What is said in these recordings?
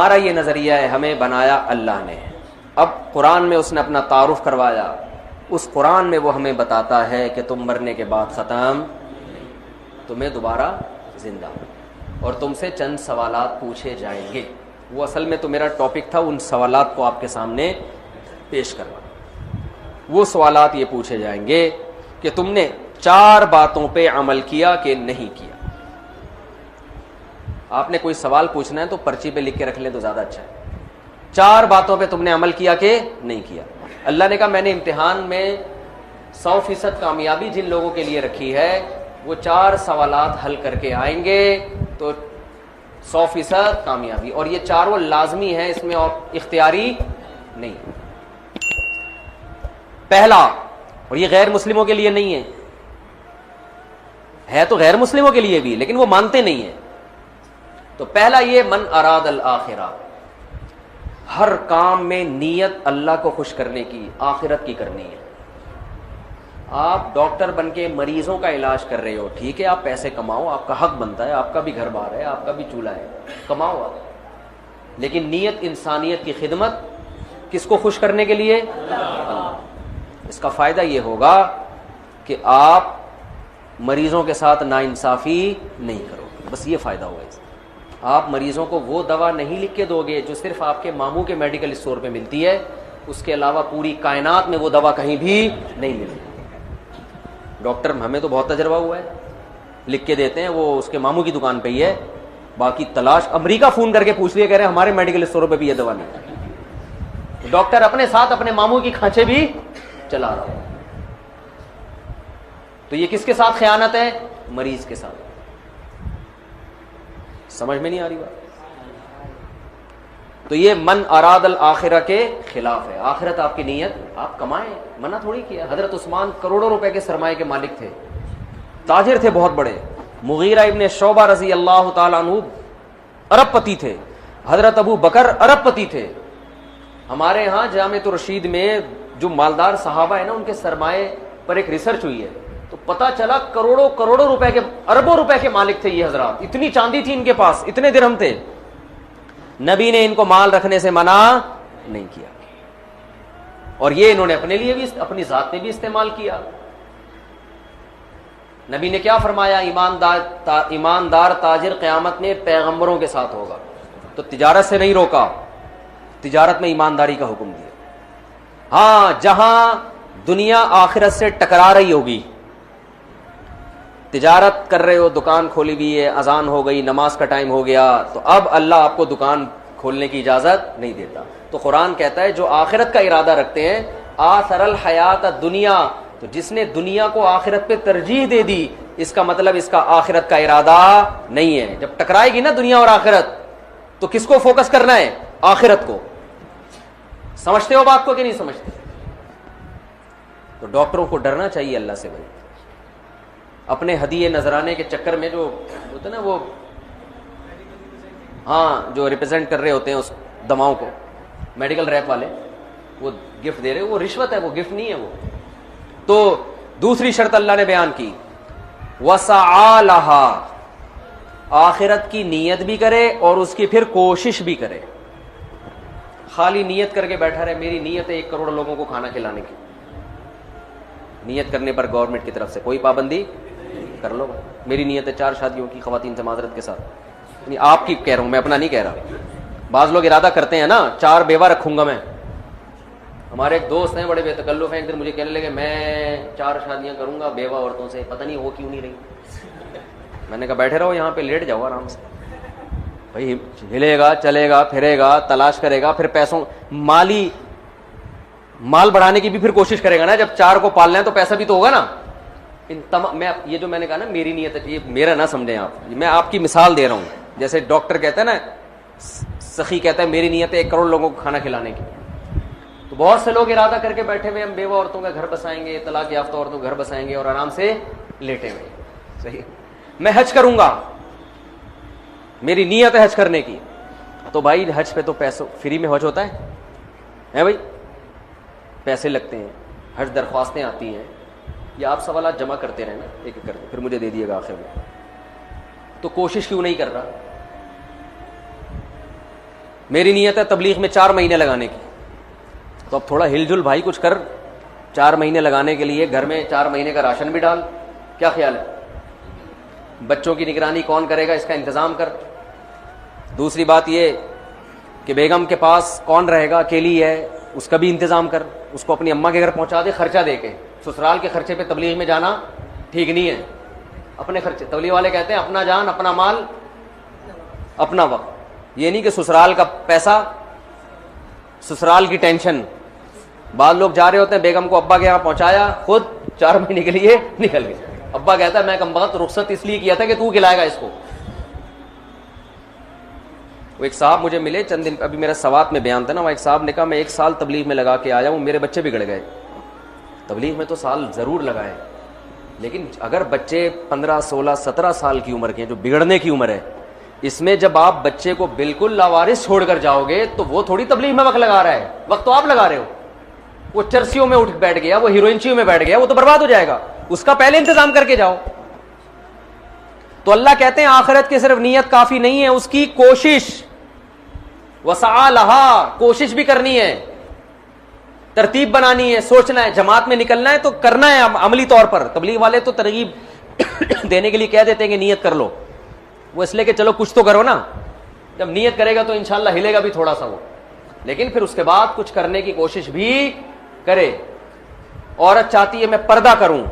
ہمارا یہ نظریہ ہے، ہمیں بنایا اللہ نے، اب قرآن میں اس نے اپنا تعارف کروایا، اس قرآن میں وہ ہمیں بتاتا ہے کہ تم مرنے کے بعد ختم، تمہیں دوبارہ زندہ، اور تم سے چند سوالات پوچھے جائیں گے۔ وہ اصل میں تو میرا ٹاپک تھا ان سوالات کو آپ کے سامنے پیش کرنا۔ وہ سوالات یہ پوچھے جائیں گے کہ تم نے 4 باتوں پہ عمل کیا کہ نہیں کیا۔ آپ نے کوئی سوال پوچھنا ہے تو پرچی پہ لکھ کے رکھ لیں تو زیادہ اچھا ہے۔ 4 باتوں پہ تم نے عمل کیا کہ نہیں کیا۔ اللہ نے کہا میں نے امتحان میں 100% کامیابی جن لوگوں کے لیے رکھی ہے وہ 4 سوالات حل کر کے آئیں گے تو 100% کامیابی، اور یہ 4 لازمی ہیں، اس میں اور اختیاری نہیں۔ پہلا، اور یہ غیر مسلموں کے لیے نہیں ہے تو غیر مسلموں کے لیے بھی، لیکن وہ مانتے نہیں ہیں۔ تو پہلا یہ من اراد الآخرہ، ہر کام میں نیت اللہ کو خوش کرنے کی، آخرت کی کرنی ہے۔ آپ ڈاکٹر بن کے مریضوں کا علاج کر رہے ہو، ٹھیک ہے، آپ پیسے کماؤ، آپ کا حق بنتا ہے، آپ کا بھی گھر بار ہے، آپ کا بھی چولہا ہے، کماؤ آپ، لیکن نیت انسانیت کی خدمت، کس کو خوش کرنے کے لیے؟ اس کا فائدہ یہ ہوگا کہ آپ مریضوں کے ساتھ ناانصافی نہیں کرو گے، بس یہ فائدہ ہوگا۔ آپ مریضوں کو وہ دوا نہیں لکھ کے دو گے جو صرف آپ کے ماموں کے میڈیکل اسٹور پہ ملتی ہے، اس کے علاوہ پوری کائنات میں وہ دوا کہیں بھی نہیں ملتی۔ ڈاکٹر ہمیں تو بہت تجربہ ہوا ہے، لکھ کے دیتے ہیں، وہ اس کے ماموں کی دکان پہ ہی ہے، باقی تلاش امریکہ فون کر کے پوچھ لیا، کہہ رہے ہیں ہمارے میڈیکل اسٹوروں پہ بھی یہ دوا نہیں۔ ڈاکٹر اپنے ساتھ اپنے ماموں کی کھانچے بھی چلا رہا ہے۔ تو یہ کس کے ساتھ خیانت ہے؟ مریض کے ساتھ۔ سمجھ میں نہیں آ رہی بات؟ تو یہ من اراد الآخرہ کے خلاف ہے۔ آخرت آپ کی نیت، آپ کمائیں، منع تھوڑی کیا۔ حضرت عثمان کروڑوں روپے کے سرمایے کے مالک تھے، تاجر تھے بہت بڑے۔ مغیرہ ابن شعبہ رضی اللہ تعالیٰ عنہ ارب پتی تھے۔ حضرت ابو بکر ارب پتی تھے۔ ہمارے ہاں جامعۃ الرشید میں جو مالدار صحابہ ہیں نا، ان کے سرمایے پر ایک ریسرچ ہوئی ہے تو پتا چلا کروڑوں روپے کے، اربوں روپے کے مالک تھے یہ حضرات۔ اتنی چاندی تھی ان کے پاس، اتنے درہم تھے۔ نبی نے ان کو مال رکھنے سے منع نہیں کیا، اور یہ انہوں نے اپنے لیے بھی، اپنی ذات میں بھی استعمال کیا۔ نبی نے کیا فرمایا؟ ایماندار تاجر قیامت میں پیغمبروں کے ساتھ ہوگا۔ تو تجارت سے نہیں روکا، تجارت میں ایمانداری کا حکم دیا۔ ہاں، جہاں دنیا آخرت سے ٹکرا رہی ہوگی، تجارت کر رہے ہو، دکان کھولی ہوئی ہے، اذان ہو گئی، نماز کا ٹائم ہو گیا، تو اب اللہ آپ کو دکان کھولنے کی اجازت نہیں دیتا۔ تو قرآن کہتا ہے جو آخرت کا ارادہ رکھتے ہیں، آثر الحیات الدنیا، تو جس نے دنیا کو آخرت پہ ترجیح دے دی، اس کا مطلب اس کا آخرت کا ارادہ نہیں ہے۔ جب ٹکرائے گی نا دنیا اور آخرت، تو کس کو فوکس کرنا ہے؟ آخرت کو۔ سمجھتے ہو بات کو کہ نہیں سمجھتے؟ تو ڈاکٹروں کو ڈرنا چاہیے اللہ سے بھائی، اپنے ہدیے نذرانے کے چکر میں جو ہوتا ہے نا، وہ ہاں جو ریپرزینٹ کر رہے ہوتے ہیں اس دواؤں کو، میڈیکل ریپ والے، وہ گفٹ دے رہے، وہ رشوت ہے، وہ گفٹ نہیں ہے وہ۔ تو دوسری شرط اللہ نے بیان کی، وسعی لہا، آخرت کی نیت بھی کرے اور اس کی پھر کوشش بھی کرے۔ خالی نیت کر کے بیٹھا رہے، میری نیت ہے 1 کروڑ لوگوں کو کھانا کھلانے کی، نیت کرنے پر گورنمنٹ کی طرف سے کوئی پابندی، کر لو، میری نیت ہے 4 شادیوں کی خواتین سے معذرت کے ساتھ، یعنی آپ کی کہہ رہا ہوں، میں اپنا نہیں کہہ رہا۔ بعض لوگ ارادہ کرتے ہیں نا 4 بیوہ رکھوں گا میں۔ ہمارے ایک دوست ہیں بڑے بے تکلف ہیں، ایک دن مجھے کہنے لگے میں 4 شادیاں کروں گا بیوہ عورتوں سے، پتہ نہیں ہو کیوں نہیں رہی۔ میں نے کہا بیٹھے رہو یہاں پہ، لیٹ جاؤ آرام سے، بھائی ہلے گا، چلے گا، پھرے گا، تلاش کرے گا، پھر پیسوں مال بڑھانے کی بھی پھر کوشش کرے گا نا۔ جب 4 کو پالنا ہے تو پیسہ بھی تو ہوگا نا۔ میں یہ جو میں نے کہا نا میری نیت ہے، یہ میرا نہ سمجھیں آپ، میں آپ کی مثال دے رہا ہوں۔ جیسے ڈاکٹر کہتا ہے نا، سخی کہتا ہے میری نیت ہے 1 کروڑ لوگوں کو کھانا کھلانے کی، تو بہت سے لوگ ارادہ کر کے بیٹھے ہوئے ہم بیوہ عورتوں کا گھر بسائیں گے، طلاق یافتہ عورتوں کا گھر بسائیں گے اور آرام سے لیٹے ہوئے۔ صحیح، میں حج کروں گا، میری نیت ہے حج کرنے کی، تو بھائی حج پہ تو پیسوں فری میں حج ہوتا ہے بھائی، پیسے لگتے ہیں، حج درخواستیں آتی ہیں، یا آپ سوالات جمع کرتے رہے نا ایک ایک کر کے، پھر مجھے دے دیے گا آخر میں۔ تو کوشش کیوں نہیں کر رہا؟ میری نیت ہے تبلیغ میں 4 مہینے لگانے کی، تو اب تھوڑا ہل جل بھائی کچھ کر، 4 مہینے لگانے کے لیے گھر میں 4 مہینے کا راشن بھی ڈال. کیا خیال ہے؟ بچوں کی نگرانی کون کرے گا، اس کا انتظام کر. دوسری بات یہ کہ بیگم کے پاس کون رہے گا، اکیلی ہے، اس کا بھی انتظام کر. اس کو اپنی اماں کے گھر پہنچا دے خرچہ دے کے. سسرال کے خرچے پہ تبلیغ میں جانا ٹھیک نہیں ہے. اپنے خرچے، تبلیغ والے کہتے ہیں اپنا جان اپنا مال اپنا وقت. یہ نہیں کہ سسرال کا پیسہ سسرال کی ٹینشن. بعض لوگ جا رہے ہوتے ہیں، بیگم کو ابا کے یہاں پہنچایا، خود 4 مہینے کے لیے نکل گئے. ابا کہتا ہے میں کم وقت رخصت اس لیے کیا تھا کہ تو کھلائے گا اس کو. وہ ایک صاحب مجھے ملے چند دن، ابھی میرا سوات میں بیان تھا نا، وہ ایک صاحب نے کہا میں 1 سال تبلیغ میں لگا کے آیا ہوں، میرے بچے بگڑ گئے. تبلیغ میں تو سال ضرور لگائے، لیکن اگر بچے 15 16 17 سال کی عمر کے ہیں، جو بگڑنے کی عمر ہے، اس میں جب آپ بچے کو بالکل لاوارث چھوڑ کر جاؤ گے تو وہ تھوڑی تبلیغ میں وقت لگا رہا ہے. وقت تو آپ لگا رہے ہو. وہ چرسیوں میں اٹھ بیٹھ گیا، وہ ہیروئنچیوں میں بیٹھ گیا، وہ تو برباد ہو جائے گا. اس کا پہلے انتظام کر کے جاؤ. تو اللہ کہتے ہیں آخرت کی صرف نیت کافی نہیں ہے، اس کی کوشش، وسعی لہا، کوشش بھی کرنی ہے، ترتیب بنانی ہے، سوچنا ہے. جماعت میں نکلنا ہے تو کرنا ہے عملی طور پر. تبلیغ والے تو ترغیب دینے کے لیے کہہ دیتے ہیں کہ نیت کر لو، وہ اس لیے کہ چلو کچھ تو کرو نا. جب نیت کرے گا تو انشاءاللہ ہلے گا بھی تھوڑا سا وہ، لیکن پھر اس کے بعد کچھ کرنے کی کوشش بھی کرے. عورت چاہتی ہے میں پردہ کروں،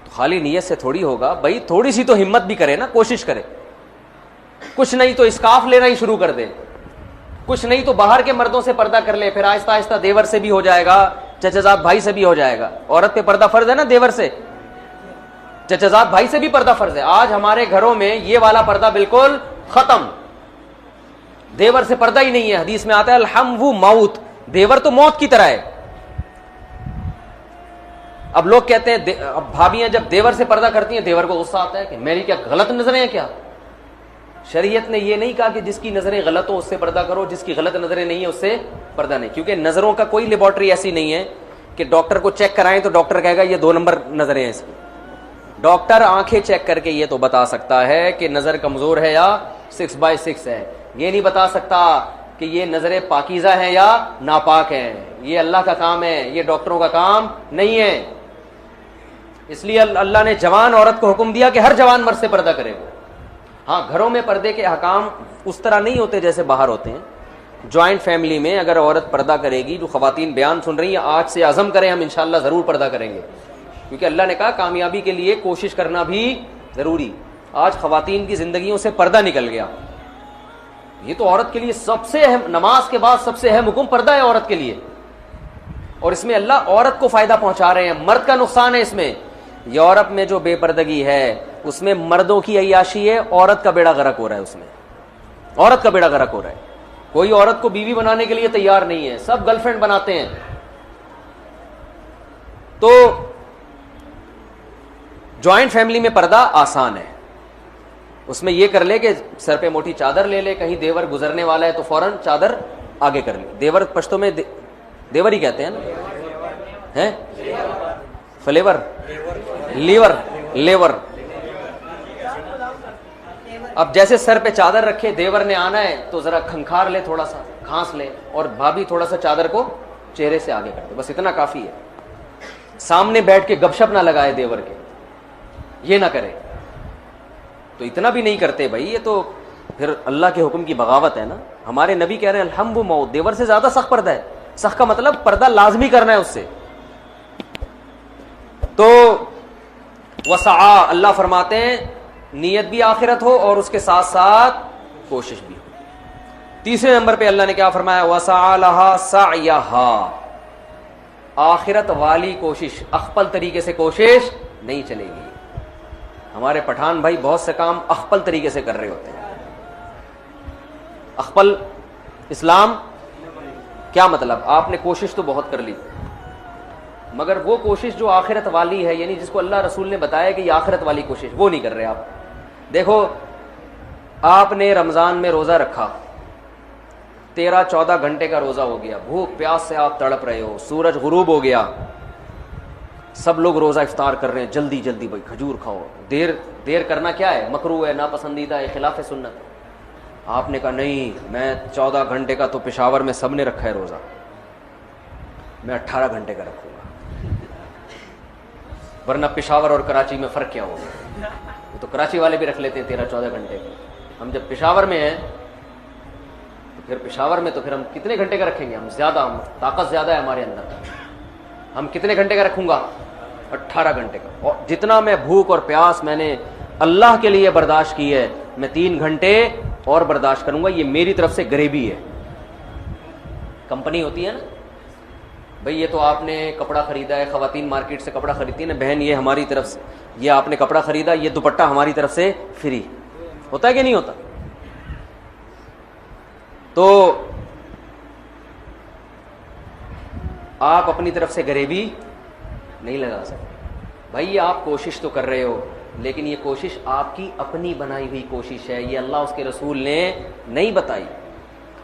تو خالی نیت سے تھوڑی ہوگا بھائی، تھوڑی سی تو ہمت بھی کرے نا، کوشش کرے. کچھ نہیں تو اسکارف لینا ہی شروع کر دے، کچھ نہیں تو باہر کے مردوں سے پردہ کر لے، پھر آہستہ آہستہ دیور سے بھی ہو جائے گا، چچا زاد بھائی سے بھی ہو جائے گا. عورت پہ پردہ فرض ہے نا، دیور سے، چچا زاد بھائی سے بھی پردہ فرض ہے. آج ہمارے گھروں میں یہ والا پردہ بالکل ختم، دیور سے پردہ ہی نہیں ہے. حدیث میں آتا ہے الحم و موت، دیور تو موت کی طرح ہے. اب لوگ کہتے ہیں اب بھابیاں جب دیور سے پردہ کرتی ہیں دیور کو غصہ آتا ہے کہ میری کیا غلط نظریں ہیں کیا. شریعت نے یہ نہیں کہا کہ جس کی نظریں غلط ہو اس سے پردہ کرو، جس کی غلط نظریں نہیں ہیں اس سے پردہ نہیں. کیونکہ نظروں کا کوئی لیبارٹری ایسی نہیں ہے کہ ڈاکٹر کو چیک کرائیں تو ڈاکٹر کہے گا یہ 2 نمبر نظریں ہیں اس کی. ڈاکٹر آنکھیں چیک کر کے یہ تو بتا سکتا ہے کہ نظر کمزور ہے یا 6/6 ہے. یہ نہیں بتا سکتا کہ یہ نظریں پاکیزہ ہیں یا ناپاک ہیں. یہ اللہ کا کام ہے، یہ ڈاکٹروں کا کام نہیں ہے. اس لیے اللہ نے جوان عورت کو حکم دیا کہ ہر جوان مرد سے پردہ کرے. وہ ہاں گھروں میں پردے کے احکام اس طرح نہیں ہوتے جیسے باہر ہوتے ہیں. جوائنٹ فیملی میں اگر عورت پردہ کرے گی، جو خواتین بیان سن رہی ہیں آج سے عزم کریں ہم انشاءاللہ ضرور پردہ کریں گے، کیونکہ اللہ نے کہا کامیابی کے لیے کوشش کرنا بھی ضروری. آج خواتین کی زندگیوں سے پردہ نکل گیا. یہ تو عورت کے لیے سب سے اہم، نماز کے بعد سب سے اہم حکم پردہ ہے عورت کے لیے. اور اس میں اللہ عورت کو فائدہ پہنچا رہے ہیں، مرد کا نقصان ہے اس میں. یورپ میں جو بے پردگی ہے اس میں مردوں کی عیاشی ہے، عورت کا بیڑا غرق ہو رہا ہے. اس میں عورت کا بیڑا غرق ہو رہا ہے. کوئی عورت کو بیوی بنانے کے لیے تیار نہیں ہے، سب گرل فرینڈ بناتے ہیں. تو جوائنٹ فیملی میں پردہ آسان ہے. اس میں یہ کر لے کہ سر پہ موٹی چادر لے لے، کہیں دیور گزرنے والا ہے تو فوراً چادر آگے کر لے. دیور پشتوں میں دیور ہی کہتے ہیں نا، ہیں فلیور لیور لیور. اب جیسے سر پہ چادر رکھے، دیور نے آنا ہے تو ذرا کھنکھار لے، تھوڑا سا کھانس لے، اور بھابھی تھوڑا سا چادر کو چہرے سے آگے کر دے، بس اتنا کافی ہے. سامنے بیٹھ کے گپ شپ نہ لگائے دیور کے، یہ نہ کرے. تو اتنا بھی نہیں کرتے بھائی، یہ تو پھر اللہ کے حکم کی بغاوت ہے نا. ہمارے نبی کہہ رہے ہیں الحم و موت، دیور سے زیادہ سخت پردہ ہے. سخت کا مطلب پردہ لازمی کرنا ہے اس سے. تو وسعا، اللہ فرماتے ہیں نیت بھی آخرت ہو اور اس کے ساتھ ساتھ کوشش بھی ہو. تیسرے نمبر پہ اللہ نے کیا فرمایا؟ وسعا لہا سعیہا، آخرت والی کوشش، اخپل طریقے سے کوشش نہیں چلے گی. ہمارے پٹھان بھائی بہت سے کام اخپل طریقے سے کر رہے ہوتے ہیں. اخپل اسلام کیا مطلب؟ آپ نے کوشش تو بہت کر لی، مگر وہ کوشش جو آخرت والی ہے، یعنی جس کو اللہ رسول نے بتایا کہ یہ آخرت والی کوشش، وہ نہیں کر رہے آپ. دیکھو آپ نے رمضان میں روزہ رکھا، 13-14 گھنٹے کا روزہ ہو گیا، بھوک پیاس سے آپ تڑپ رہے ہو، سورج غروب ہو گیا، سب لوگ روزہ افطار کر رہے ہیں، جلدی جلدی بھائی کھجور کھاؤ. دیر کرنا کیا ہے؟ مکروہ ہے، ناپسندیدہ ہے، خلاف سنت. آپ نے کہا نہیں میں 14 گھنٹے کا تو پشاور میں سب نے رکھا ہے روزہ، میں 18 گھنٹے کا رکھوں گا، ورنہ پشاور اور کراچی میں فرق کیا ہوگا؟ وہ تو کراچی والے بھی رکھ لیتے ہیں 13-14 گھنٹے کا، ہم جب پشاور میں ہیں تو پھر پشاور میں تو پھر ہم کتنے گھنٹے کا رکھیں گے؟ ہم زیادہ، طاقت زیادہ ہے ہمارے اندر، ہم کتنے گھنٹے کا رکھوں گا؟ 18 گھنٹے کا. اور جتنا میں بھوک اور پیاس میں نے اللہ کے لیے برداشت کی ہے، میں 3 گھنٹے اور برداشت کروں گا. یہ میری طرف سے غریبی ہے. کمپنی ہوتی ہے نا بھئی، یہ تو آپ نے کپڑا خریدا ہے، خواتین مارکیٹ سے کپڑا خریدتی ہیں نا، بہن یہ ہماری طرف سے، یہ آپ نے کپڑا خریدا، یہ دوپٹہ ہماری طرف سے فری. ہوتا ہے کہ نہیں ہوتا؟ تو آپ اپنی طرف سے غریبی نہیں لگا سکتے. بھائی یہ آپ کوشش تو کر رہے ہو، لیکن یہ کوشش آپ کی اپنی بنائی ہوئی کوشش ہے، یہ اللہ اس کے رسول نے نہیں بتائی.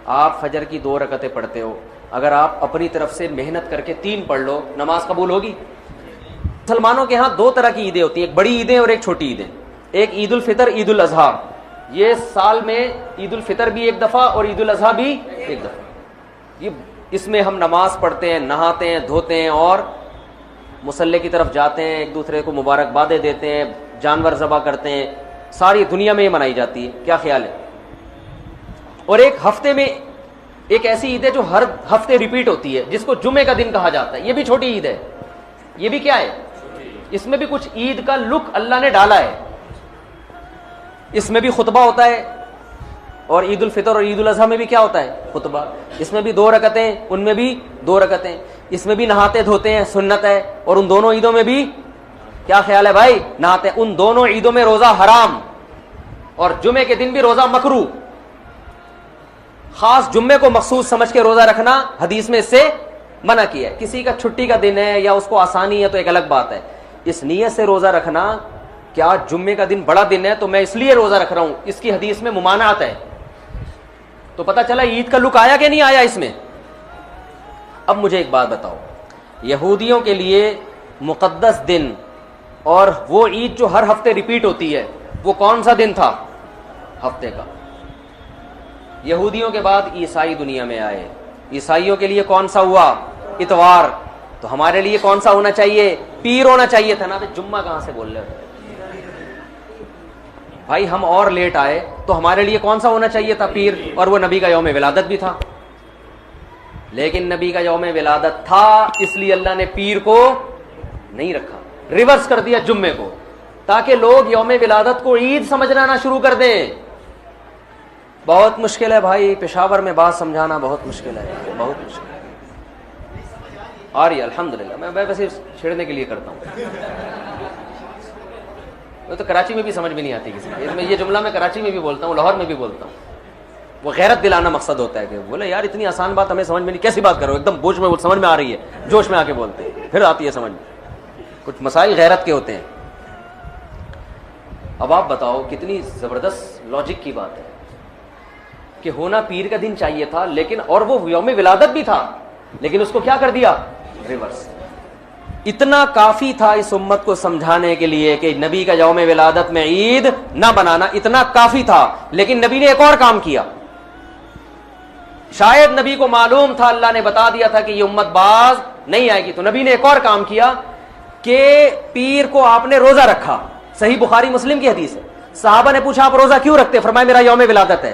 آپ فجر کی 2 رکعتیں پڑھتے ہو، اگر آپ اپنی طرف سے محنت کر کے 3 پڑھ لو، نماز قبول ہوگی؟ مسلمانوں کے ہاں 2 طرح کی عیدیں ہوتی ہیں، ایک بڑی عیدیں اور ایک چھوٹی عیدیں. ایک عید الفطر، عید الاضحیٰ. یہ سال میں عید الفطر بھی ایک دفعہ اور عید الاضحیٰ بھی ایک دفعہ. یہ اس میں ہم نماز پڑھتے ہیں، نہاتے ہیں، دھوتے ہیں اور مصلی کی طرف جاتے ہیں، ایک دوسرے کو مبارکبادیں دیتے ہیں، جانور ذبح کرتے ہیں. ساری دنیا میں یہ منائی جاتی ہے. کیا خیال ہے؟ اور ایک ہفتے میں ایک ایسی عید ہے جو ہر ہفتے ریپیٹ ہوتی ہے، جس کو جمعے کا دن کہا جاتا ہے. یہ بھی چھوٹی عید ہے. یہ بھی کیا ہے؟ اس میں بھی کچھ عید کا لک اللہ نے ڈالا ہے. اس میں بھی خطبہ ہوتا ہے، اور عید الفطر اور عید الاضحیٰ میں بھی کیا ہوتا ہے؟ خطبہ. اس میں بھی 2 رکعتیں، ان میں بھی 2 رکعتیں. اس میں بھی نہاتے دھوتے ہیں، سنت ہے. اور ان دونوں عیدوں میں بھی کیا خیال ہے بھائی؟ نہاتے. ان دونوں عیدوں میں روزہ حرام، اور جمعے کے دن بھی روزہ مکروہ. خاص جمعے کو مخصوص سمجھ کے روزہ رکھنا حدیث میں اس سے منع کیا ہے. کسی کا چھٹی کا دن ہے یا اس کو آسانی ہے تو ایک الگ بات ہے. اس نیت سے روزہ رکھنا کیا جمعے کا دن بڑا دن ہے تو میں اس لیے روزہ رکھ رہا ہوں، اس کی حدیث میں ممانعت ہے. تو پتہ چلا عید کا لک آیا کہ نہیں آیا اس میں. اب مجھے ایک بات بتاؤ، یہودیوں کے لیے مقدس دن اور وہ عید جو ہر ہفتے ریپیٹ ہوتی ہے، وہ کون سا دن تھا ہفتے کا؟ یہودیوں کے بعد عیسائی دنیا میں آئے. عیسائیوں کے لیے کون سا ہوا؟ اتوار. تو ہمارے لیے کون سا ہونا چاہیے؟ پیر ہونا چاہیے تھا نا. جمعہ کہاں سے بول رہے ہو بھائی؟ ہم اور لیٹ آئے تو ہمارے لیے کون سا ہونا چاہیے تھا؟ پیر. اور وہ نبی کا یوم ولادت بھی تھا. لیکن نبی کا یوم ولادت تھا، اس لیے اللہ نے پیر کو نہیں رکھا، ریورس کر دیا جمعے کو، تاکہ لوگ یوم ولادت کو عید سمجھنا نہ شروع کر دیں. بہت مشکل ہے بھائی، پشاور میں بات سمجھانا بہت مشکل ہے، بہت مشکل ہے. اور یہ الحمدللہ میں ویسے چھیڑنے کے لیے کرتا ہوں. وہ تو کراچی میں بھی سمجھ میں نہیں آتی کسی کو. میں یہ جملہ میں کراچی میں بھی بولتا ہوں، لاہور میں بھی بولتا ہوں. وہ غیرت دلانا مقصد ہوتا ہے کہ بولے یار اتنی آسان بات ہمیں سمجھ میں نہیں، کیسی بات کرو، ایک دم بوجھ میں سمجھ میں آ رہی ہے، جوش میں آ کے بولتے ہیں، پھر آتی ہے سمجھ میں. کچھ مسائل غیرت کے ہوتے ہیں. اب آپ بتاؤ کتنی زبردست لاجک کی بات ہے کہ ہونا پیر کا دن چاہیے تھا، لیکن اور وہ یوم ولادت بھی تھا، لیکن اس کو کیا کر دیا؟ ریورس. اتنا کافی تھا اس امت کو سمجھانے کے لیے کہ نبی کا یوم ولادت میں عید نہ بنانا، اتنا کافی تھا. لیکن نبی نے ایک اور کام کیا. شاید نبی کو معلوم تھا، اللہ نے بتا دیا تھا کہ یہ امت باز نہیں آئے گی، تو نبی نے ایک اور کام کیا کہ پیر کو آپ نے روزہ رکھا. صحیح بخاری مسلم کی حدیث ہے. صحابہ نے پوچھا آپ روزہ کیوں رکھتے؟ فرمایا میرا یوم ولادت ہے.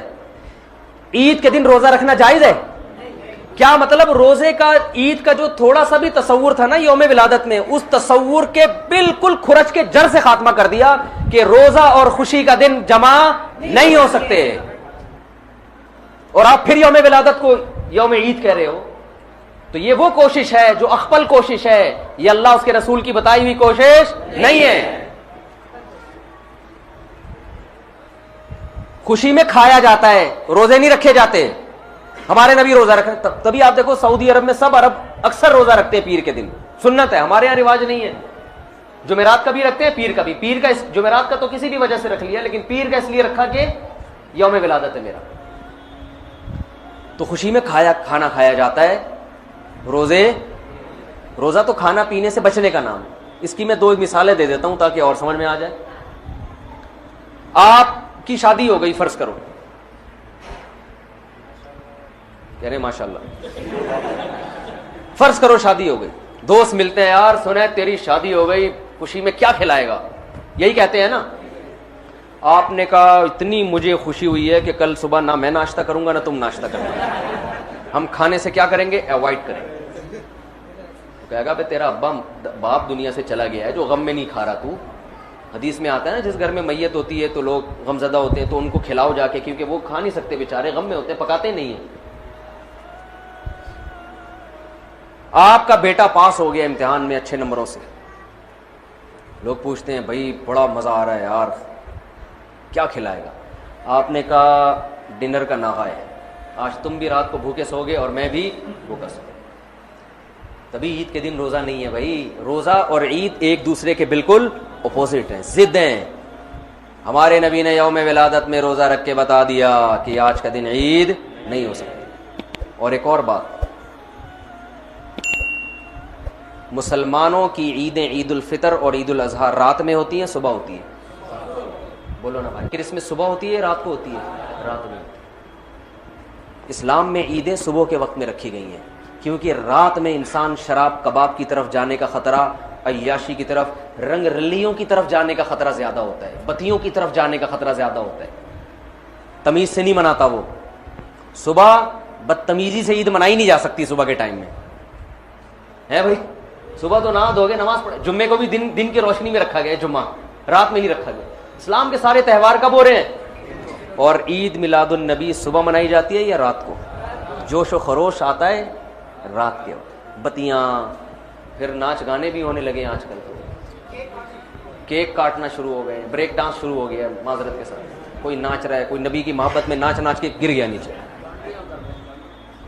عید کے دن روزہ رکھنا جائز ہے؟ کیا مطلب؟ روزے کا عید کا جو تھوڑا سا بھی تصور تھا نا یوم ولادت میں، اس تصور کے بالکل کھرچ کے جڑ سے خاتمہ کر دیا کہ روزہ اور خوشی کا دن جمع نہیں ہو سکتے. اور آپ پھر یوم ولادت کو یوم عید کہہ رہے ہو. تو یہ وہ کوشش ہے جو اخپل کوشش ہے، یہ اللہ اس کے رسول کی بتائی ہوئی کوشش نہیں ہے. خوشی میں کھایا جاتا ہے، روزے نہیں رکھے جاتے. ہمارے نبی روزہ رکھے، تبھی آپ دیکھو سعودی عرب میں سب عرب اکثر روزہ رکھتے ہیں پیر کے دن. سنت ہے، ہمارے یہاں رواج نہیں ہے. جمعرات کا بھی رکھتے ہیں، پیر کا بھی. پیر کا جمعرات کا تو کسی بھی وجہ سے رکھ لیا، لیکن پیر کا اس لیے رکھا کہ یوم ولادت ہے میرا. تو خوشی میں کھانا کھایا جاتا ہے. روزہ تو کھانا پینے سے بچنے کا نام. اس کی میں 2 مثالیں دے دیتا ہوں تاکہ اور سمجھ میں آ جائے. آپ کی شادی ہو گئی فرض کرو، کہہ رہے ماشاء اللہ. فرض کرو شادی ہو گئی, دوست ملتے ہیں, یار سنا ہے تیری شادی ہو گئی, خوشی میں کیا کھلائے گا, یہی کہتے ہیں نا. آپ نے کہا اتنی مجھے خوشی ہوئی ہے کہ کل صبح نہ میں ناشتہ کروں گا نہ تم ناشتہ کرنا, ہم کھانے سے کیا کریں گے, اوائڈ کریں گے. تو کہے گا بھائی تیرا ابا باپ دنیا سے چلا گیا ہے جو غم میں نہیں کھا رہا تو. حدیث میں آتا ہے نا جس گھر میں میت ہوتی ہے تو لوگ غم زدہ ہوتے ہیں تو ان کو کھلاؤ جا کے, کیونکہ وہ کھا نہیں سکتے بیچارے, غم میں ہوتے ہیں, پکاتے نہیں ہیں. آپ کا بیٹا پاس ہو گیا امتحان میں اچھے نمبروں سے, لوگ پوچھتے ہیں بھائی بڑا مزہ آ رہا ہے یار, کیا کھلائے گا. آپ نے کہا ڈنر کا ناغہ ہے, آج تم بھی رات کو بھوکے سو گے اور میں بھی بھوکا سو. تبھی عید کے دن روزہ نہیں ہے بھائی. روزہ اور عید ایک دوسرے کے بالکل اپوزٹ ہیں, ضد ہیں. ہمارے نبی نے یوم ولادت میں روزہ رکھ کے بتا دیا کہ آج کا دن عید نہیں ہو سکتی. اور ایک اور بات, مسلمانوں کی عیدیں عید الفطر اور عید الاضحیٰ رات میں ہوتی ہیں صبح ہوتی ہے؟ بولو نا بھائی. کرسمس صبح ہوتی ہے رات کو ہوتی ہے؟ رات میں ہوتی ہے. اسلام میں عیدیں صبح کے وقت میں رکھی گئی ہیں کیونکہ رات میں انسان شراب کباب کی طرف جانے کا خطرہ, عیاشی کی طرف, رنگ رلیوں کی طرف جانے کا خطرہ زیادہ ہوتا ہے, بتیوں کی طرف جانے کا خطرہ زیادہ ہوتا ہے. تمیز سے نہیں مناتا وہ. صبح بدتمیزی سے عید منائی نہیں جا سکتی صبح کے ٹائم میں, ہے بھائی. صبح تو نہا دھو گے نماز پڑھے, جمعے کو بھی دن کی روشنی میں رکھا گیا, جمعہ رات میں نہیں رکھا گیا. اسلام کے سارے تہوار کب ہو رہے ہیں؟ اور عید میلاد النبی صبح منائی جاتی ہے یا رات کو؟ جوش و خروش آتا ہے رات کے وقت, بتیاں, پھر ناچ گانے بھی ہونے لگے آج کل. تو کیک کاٹنا شروع ہو گئے, بریک ڈانس شروع ہو گیا معذرت کے ساتھ. کوئی ناچ رہا ہے, کوئی نبی کی محبت میں ناچ ناچ کے گر گیا نیچے,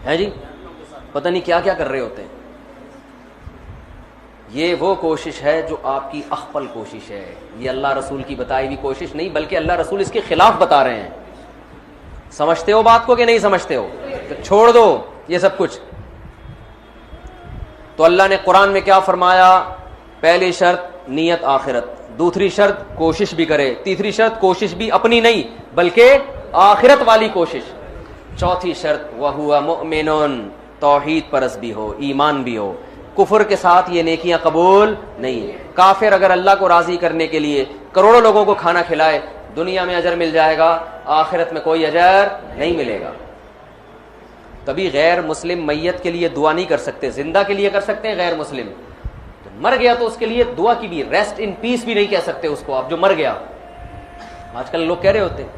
ہے جی, پتہ نہیں کیا کیا کر رہے ہوتے ہیں. یہ وہ کوشش ہے جو آپ کی اخپل کوشش ہے, یہ اللہ رسول کی بتائی ہوئی کوشش نہیں, بلکہ اللہ رسول اس کے خلاف بتا رہے ہیں. سمجھتے ہو بات کو کہ نہیں سمجھتے ہو؟ تو چھوڑ دو یہ سب کچھ. تو اللہ نے قرآن میں کیا فرمایا؟ پہلی شرط نیت آخرت, دوسری شرط کوشش بھی کرے, تیسری شرط کوشش بھی اپنی نہیں بلکہ آخرت والی کوشش, چوتھی شرط وَهُوَ مُؤْمِنٌ, توحید پرست بھی ہو, ایمان بھی ہو. کفر کے ساتھ یہ نیکیاں قبول نہیں ہے. کافر اگر اللہ کو راضی کرنے کے لیے کروڑوں لوگوں کو کھانا کھلائے, دنیا میں اجر مل جائے گا, آخرت میں کوئی اجر نہیں ملے گا. تبھی غیر مسلم میت کے لیے دعا نہیں کر سکتے, زندہ کے لیے کر سکتے ہیں, غیر مسلم مر گیا تو اس کے لیے دعا کی بھی, ریسٹ ان پیس بھی نہیں کہہ سکتے اس کو آپ, جو مر گیا. آج کل لوگ کہہ رہے ہوتے ہیں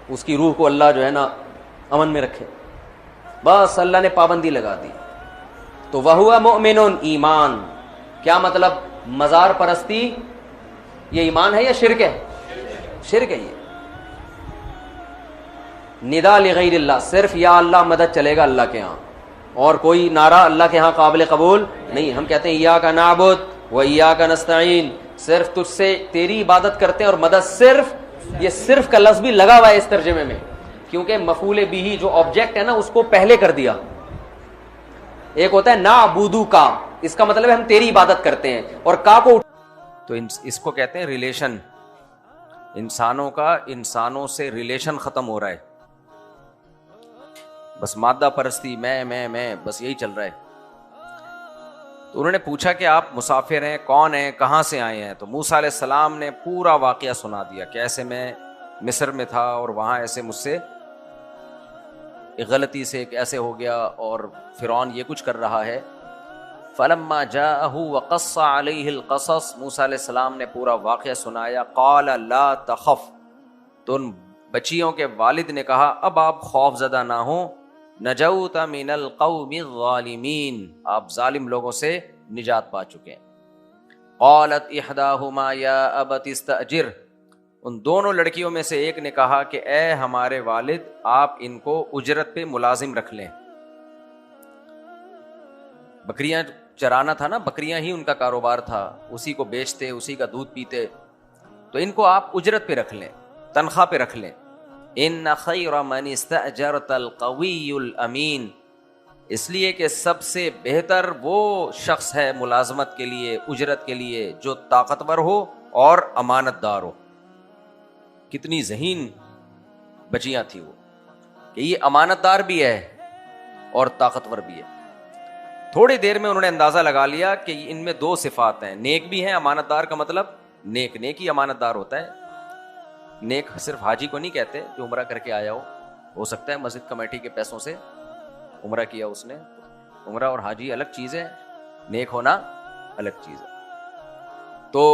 اس کی روح کو اللہ جو ہے نا امن میں رکھے, بس اللہ نے پابندی لگا دی. تو وَهُوَ مُؤْمِنٌ, ایمان. کیا مطلب؟ مزار پرستی یہ ایمان ہے یا شرک ہے؟ شرک ہے. یہ ندا لغیر اللہ, صرف یا اللہ مدد چلے گا اللہ کے ہاں, اور کوئی نعرہ اللہ کے ہاں قابل قبول نہیں. ہم کہتے ہیں ایاک نعبد و ایاک نستعین, صرف تجھ سے تیری عبادت کرتے ہیں اور مدد صرف, یہ صرف کا لفظ بھی لگا ہوا ہے اس ترجمے میں, کیونکہ مفعول بہ جو آبجیکٹ ہے نا اس کو پہلے کر دیا. ایک ہوتا ہے نعبدو کا, اس کا مطلب ہے ہم تیری عبادت کرتے ہیں, اور کا کو تو اس کو کہتے ہیں ریلیشن. انسانوں کا انسانوں سے ریلیشن ختم ہو رہا ہے, بس مادہ پرستی, میں بس یہی چل رہا ہے. تو انہوں نے پوچھا کہ آپ مسافر ہیں, کون ہیں, کہاں سے آئے ہیں؟ تو موسیٰ علیہ السلام نے پورا واقعہ سنا دیا کہ ایسے میں مصر میں تھا اور وہاں ایسے مجھ سے ایک غلطی سے ایک ایسے ہو گیا اور فرعون یہ کچھ کر رہا ہے. فلما جاءہ وقص علیہ القصص, موسیٰ علیہ السلام نے پورا واقعہ سنایا. قال لا تخف, تو ان بچیوں کے والد نے کہا اب آپ خوف زدہ نہ ہوں. نجوت من القوم الظالمین, آپ ظالم لوگوں سے نجات پا چکے ہیں. قالت احداہما یا ابت استاجر, ان دونوں لڑکیوں میں سے ایک نے کہا کہ اے ہمارے والد آپ ان کو اجرت پہ ملازم رکھ لیں. بکریاں چرانا تھا نا, بکریاں ہی ان کا کاروبار تھا, اسی کو بیچتے, اسی کا دودھ پیتے, تو ان کو آپ اجرت پہ رکھ لیں, تنخواہ پہ رکھ لیں. ان خیر من استاجرت القوی الامین, اس لیے کہ سب سے بہتر وہ شخص ہے ملازمت کے لیے, اجرت کے لیے, جو طاقتور ہو اور امانت دار ہو. کتنی ذہین بچیاں تھی وہ کہ یہ امانت دار بھی ہے اور طاقتور بھی ہے. تھوڑی دیر میں انہوں نے اندازہ لگا لیا کہ ان میں دو صفات ہیں. نیک بھی ہیں, امانت دار کا مطلب نیک ہی امانت دار ہوتا ہے. نیک صرف حاجی کو نہیں کہتے جو عمرہ کر کے آیا ہو سکتا ہے مسجد کمیٹی کے پیسوں سے عمرہ کیا اس نے. عمرہ اور حاجی الگ چیز ہے, نیک ہونا الگ چیز ہے. تو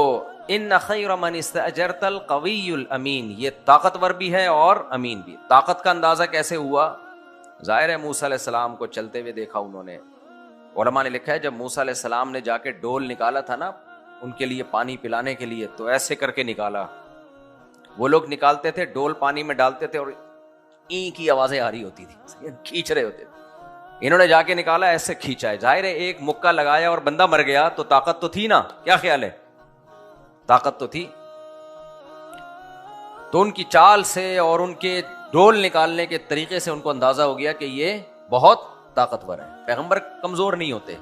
ان خیر من استاجرت القوی الامین, یہ طاقتور بھی ہے اور امین بھی. طاقت کا اندازہ کیسے ہوا؟ ظاہر ہے موسیٰ علیہ السلام کو چلتے ہوئے دیکھا انہوں نے. علماء نے لکھا ہے جب موسیٰ علیہ السلام نے جا کے ڈول نکالا تھا نا ان کے لیے پانی پلانے کے لیے, تو ایسے کر کے نکالا. وہ لوگ نکالتے تھے, ڈول پانی میں ڈالتے تھے اور ای کی آوازیں آ رہی ہوتی تھی, کھینچ رہے ہوتے تھے. انہوں نے جا کے نکالا, ایسے کھینچا ہے. ظاہر ہے ایک مکہ لگایا اور بندہ مر گیا تو طاقت تو تھی نا, کیا خیال ہے؟ طاقت تو تھی. تو ان کی چال سے اور ان کے ڈول نکالنے کے طریقے سے ان کو اندازہ ہو گیا کہ یہ بہت طاقتور ہے. پیغمبر کمزور نہیں ہوتے.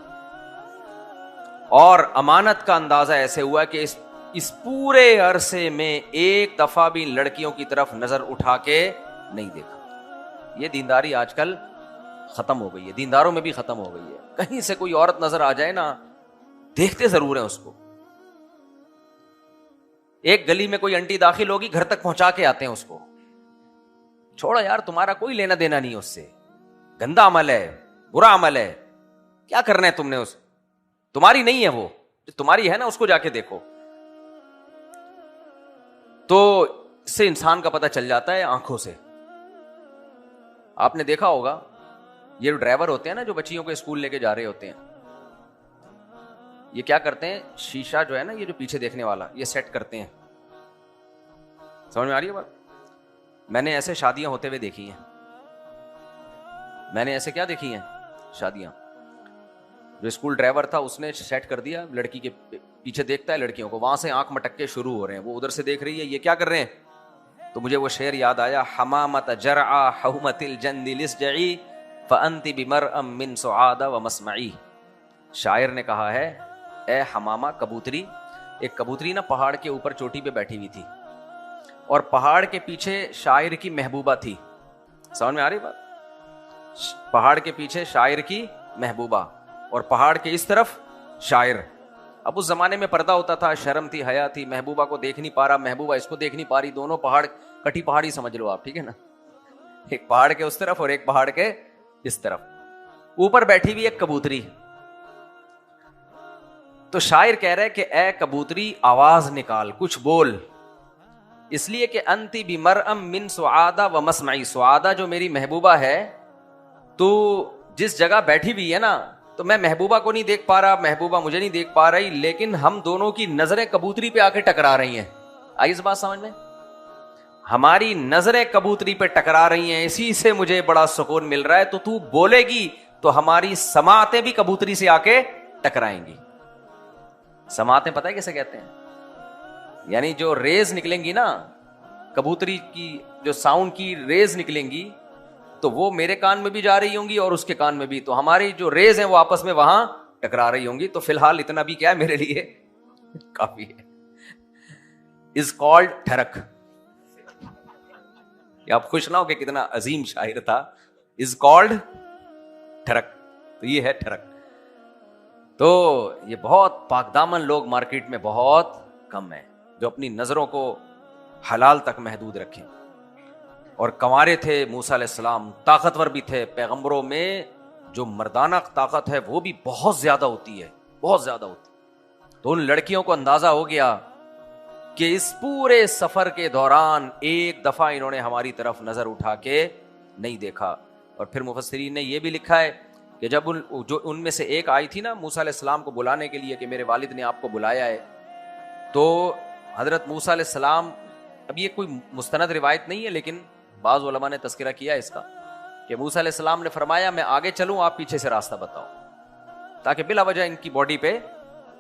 اور امانت کا اندازہ ایسے ہوا کہ اس پورے عرصے میں ایک دفعہ بھی لڑکیوں کی طرف نظر اٹھا کے نہیں دیکھا. یہ دینداری آج کل ختم ہو گئی ہے, دینداروں میں بھی ختم ہو گئی ہے. کہیں سے کوئی عورت نظر آ جائے نا, دیکھتے ضرور ہیں اس کو. ایک گلی میں کوئی انٹی داخل ہوگی, گھر تک پہنچا کے آتے ہیں اس کو. چھوڑو یار, تمہارا کوئی لینا دینا نہیں اس سے, گندا عمل ہے, برا عمل ہے, کیا کرنا ہے تم نے, اس تمہاری نہیں ہے, وہ جو تمہاری ہے نا اس کو جا کے دیکھو. تو اس سے انسان کا پتہ چل جاتا ہے آنکھوں سے. آپ نے دیکھا ہوگا یہ جو ڈرائیور ہوتے ہیں نا جو بچیوں کو اسکول لے کے جا رہے ہوتے ہیں, یہ کیا کرتے ہیں, شیشہ جو ہے نا یہ جو پیچھے دیکھنے والا یہ سیٹ کرتے ہیں. سمجھ میں آ رہی ہے بات؟ میں نے ایسے شادیاں ہوتے ہوئے دیکھی ہیں. میں نے ایسے کیا دیکھی ہیں شادیاں. جو اسکول ڈرائیور تھا اس نے سیٹ کر دیا, لڑکی کے پیچھے دیکھتا ہے لڑکیوں کو, وہاں سے آنکھ مٹکے شروع ہو رہے ہیں, وہ ادھر سے دیکھ رہی ہے یہ کیا کر رہے ہیں. تو مجھے وہ شعر یاد آیا, حمامت جرعا حومت الجند لسجعی فانت بمرأم من سعاد ومسمعی. شاعر نے کہا ہے اے حمامہ, کبوتری, ایک کبوتری نا پہاڑ کے اوپر چوٹی پہ بیٹھی ہوئی تھی اور پہاڑ کے پیچھے شاعر کی محبوبہ تھی. سمجھ میں آ رہی بات؟ پہاڑ کے پیچھے شاعر کی محبوبہ اور پہاڑ کے اس طرف شاعر. اب اس زمانے میں پردہ ہوتا تھا, شرم تھی, حیا تھی, محبوبہ کو دیکھ نہیں پا رہا, محبوبہ اس کو دیکھ نہیں پا رہی, دونوں پہاڑ کٹی پہاڑی سمجھ لو آپ, ٹھیک ہے نا, ایک پہاڑ کے اس طرف اور ایک پہاڑ کے اس طرف, اوپر بیٹھی ہوئی ایک کبوتری. تو شاعر کہہ رہے کہ اے کبوتری آواز نکال, کچھ بول, اس لیے کہ انتی بمرأم من سعادہ و مسمعی, سعادہ جو میری محبوبہ ہے, تو جس جگہ بیٹھی ہوئی ہے نا تو میں محبوبہ کو نہیں دیکھ پا رہا, محبوبہ مجھے نہیں دیکھ پا رہی, لیکن ہم دونوں کی نظریں کبوتری پہ آ کے ٹکرا رہی ہیں. آئی اس بات سمجھ میں؟ ہماری نظریں کبوتری پہ ٹکرا رہی ہیں, اسی سے مجھے بڑا سکون مل رہا ہے. تو بولے گی تو ہماری سماعتیں بھی کبوتری سے آ کے ٹکرائیں گی. سماعتیں پتہ ہے کیسے کہتے ہیں؟ یعنی جو ریز نکلیں گی نا کبوتری کی, جو ساؤنڈ کی ریز نکلیں گی تو وہ میرے کان میں بھی جا رہی ہوں گی اور اس کے کان میں بھی, تو ہماری جو ریز ہیں وہ آپس میں وہاں ٹکرا رہی ہوں گی. تو فی الحال اتنا بھی کیا ہے میرے لیے کافی ہے. از کالڈ ٹھرک. آپ خوش نہ ہو کہ کتنا عظیم شاعر تھا, از کالڈ ٹھرک. تو یہ ہے ٹھرک. تو یہ بہت پاک دامن لوگ مارکیٹ میں بہت کم ہیں جو اپنی نظروں کو حلال تک محدود رکھیں. اور کنوارے تھے موسیٰ علیہ السلام, طاقتور بھی تھے. پیغمبروں میں جو مردانہ طاقت ہے وہ بھی بہت زیادہ ہوتی ہے, بہت زیادہ ہوتی. تو ان لڑکیوں کو اندازہ ہو گیا کہ اس پورے سفر کے دوران ایک دفعہ انہوں نے ہماری طرف نظر اٹھا کے نہیں دیکھا. اور پھر مفسرین نے یہ بھی لکھا ہے کہ جب ان میں سے ایک آئی تھی نا موسیٰ علیہ السلام کو بلانے کے لیے کہ میرے والد نے آپ کو بلایا ہے, تو حضرت موسیٰ علیہ السلام, اب یہ کوئی مستند روایت نہیں ہے لیکن بعض علماء نے تذکرہ کیا اس کا کہ موسیٰ علیہ السلام نے فرمایا میں آگے چلوں, آپ پیچھے سے راستہ بتاؤ, تاکہ بلا وجہ ان کی باڈی پہ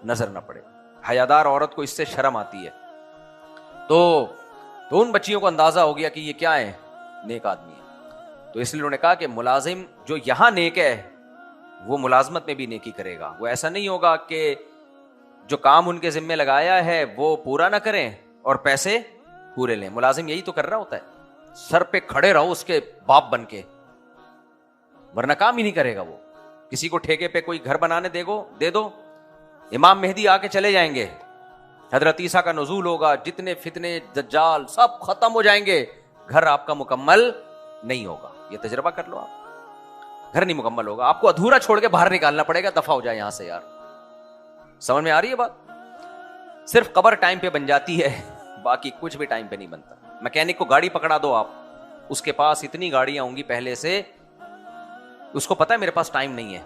نظر نہ پڑے. حیادار عورت کو اس سے شرم آتی ہے. تو ان بچیوں کو اندازہ ہو گیا کہ یہ کیا ہے, نیک آدمی ہے. تو اس لیے انہوں نے کہا کہ ملازم جو یہاں نیک ہے وہ ملازمت میں بھی نیکی کرے گا. وہ ایسا نہیں ہوگا کہ جو کام ان کے ذمہ لگایا ہے وہ پورا نہ کریں اور پیسے پورے لیں. ملازم یہی تو کر رہا ہوتا ہے, سر پہ کھڑے رہو اس کے باپ بن کے, ورنہ کام ہی نہیں کرے گا وہ. کسی کو ٹھیکے پہ کوئی گھر بنانے دے دو, امام مہدی آ کے چلے جائیں گے, حضرت عیسیٰ کا نزول ہوگا, جتنے فتنے دجال سب ختم ہو جائیں گے, گھر آپ کا مکمل نہیں ہوگا. یہ تجربہ کر لو آپ, گھر نہیں مکمل ہوگا, آپ کو ادھورا چھوڑ کے باہر نکالنا پڑے گا, دفع ہو جائے یہاں سے یار. سمجھ میں آ رہی ہے بات؟ صرف قبر ٹائم پہ بن جاتی ہے, باقی کچھ بھی ٹائم پہ نہیں بنتا. میکینک کو گاڑی پکڑا دو آپ, اس کے پاس اتنی گاڑیاں ہوں گی پہلے سے, اس کو پتا ہے میرے پاس ٹائم نہیں ہے.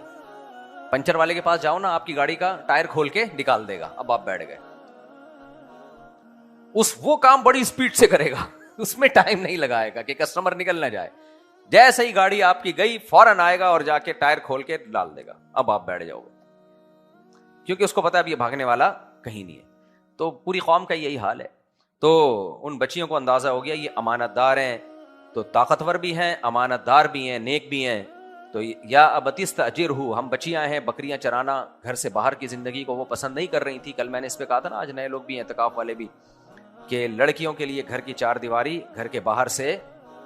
پنچر والے کے پاس جاؤ نا, آپ کی گاڑی کا ٹائر کھول کے نکال دے گا, اب آپ بیٹھ گئے. وہ کام بڑی سپیڈ سے کرے گا, اس میں ٹائم نہیں لگائے گا کہ کسٹمر نکل نہ جائے. جیسے ہی گاڑی آپ کی گئی فوراً آئے گا اور جا کے ٹائر کھول کے ڈال دے گا, اب آپ بیٹھ جاؤ گے, کیونکہ اس کو پتا ہے اب یہ بھاگنے والا کہیں نہیں ہے. تو پوری قوم کا یہی حال ہے. تو ان بچیوں کو اندازہ ہو گیا یہ امانت دار ہیں, تو طاقتور بھی ہیں, امانت دار بھی ہیں, نیک بھی ہیں. تو یا ابت استاجرہ, ہم بچیاں ہیں, بکریاں چرانا, گھر سے باہر کی زندگی کو وہ پسند نہیں کر رہی تھی. کل میں نے اس پہ کہا تھا نا, آج نئے لوگ بھی ہیں, اعتکاف والے بھی, کہ لڑکیوں کے لیے گھر کی چار دیواری گھر کے باہر سے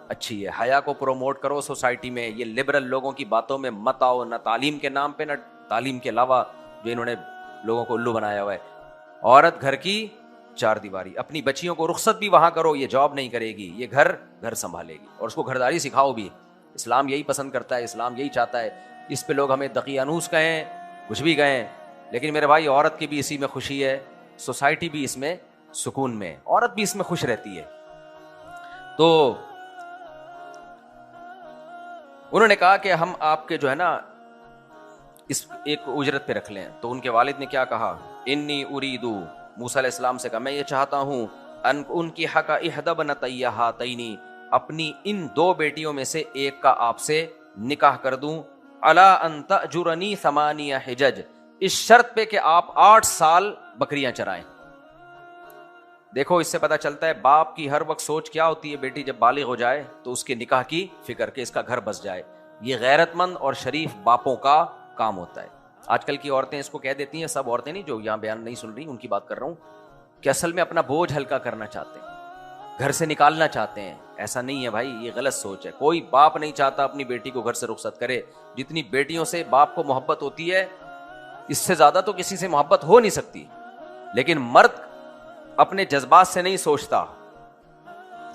اچھی ہے. حیا کو پروموٹ کرو سوسائٹی میں, یہ لبرل لوگوں کی باتوں میں مت آؤ, نہ تعلیم کے نام پہ نہ تعلیم کے علاوہ جو انہوں نے لوگوں کو الو بنایا ہوا ہے. عورت گھر کی چار دیواری, اپنی بچیوں کو رخصت بھی وہاں کرو, یہ جاب نہیں کرے گی, یہ گھر سنبھالے گی, اور اس کو گھرداری سکھاؤ بھی. اسلام یہی پسند کرتا ہے, اسلام یہی چاہتا ہے. اس پہ لوگ ہمیں دقیانوس کہیں, کچھ بھی کہیں, لیکن میرے بھائی عورت کی بھی اسی میں خوشی ہے, سوسائٹی بھی اس میں سکون میں, عورت بھی اس میں خوش رہتی ہے. تو انہوں نے کہا کہ ہم آپ کے جو ہے نا اس ایک اجرت پہ رکھ لیں. تو ان کے والد نے کیا کہا, انی اریدو, موسیٰ علیہ السلام سے کہا میں یہ چاہتا ہوں, ان کی حق احد ابنتی ہاتین, اپنی ان دو بیٹیوں میں سے ایک کا آپ سے نکاح کر دوں, الا ان تأجرنی 8 حجج, اس شرط پہ کہ آپ 8 سال بکریاں چرائیں. دیکھو اس سے پتا چلتا ہے باپ کی ہر وقت سوچ کیا ہوتی ہے, بیٹی جب بالغ ہو جائے تو اس کے نکاح کی فکر, کہ اس کا گھر بس جائے. یہ غیرت مند اور شریف باپوں کا کام ہوتا ہے. آج کل کی عورتیں اس کو کہہ دیتی ہیں, سب عورتیں نہیں جو یہاں بیان نہیں سن رہی ان کی بات کر رہا ہوں, کہ اصل میں اپنا بوجھ ہلکا کرنا چاہتے ہیں, گھر سے نکالنا چاہتے ہیں. ایسا نہیں ہے بھائی, یہ غلط سوچ ہے. کوئی باپ نہیں چاہتا اپنی بیٹی کو گھر سے رخصت کرے. جتنی بیٹیوں سے باپ کو محبت ہوتی ہے, اس سے زیادہ تو کسی سے محبت ہو نہیں سکتی. لیکن مرد اپنے جذبات سے نہیں سوچتا,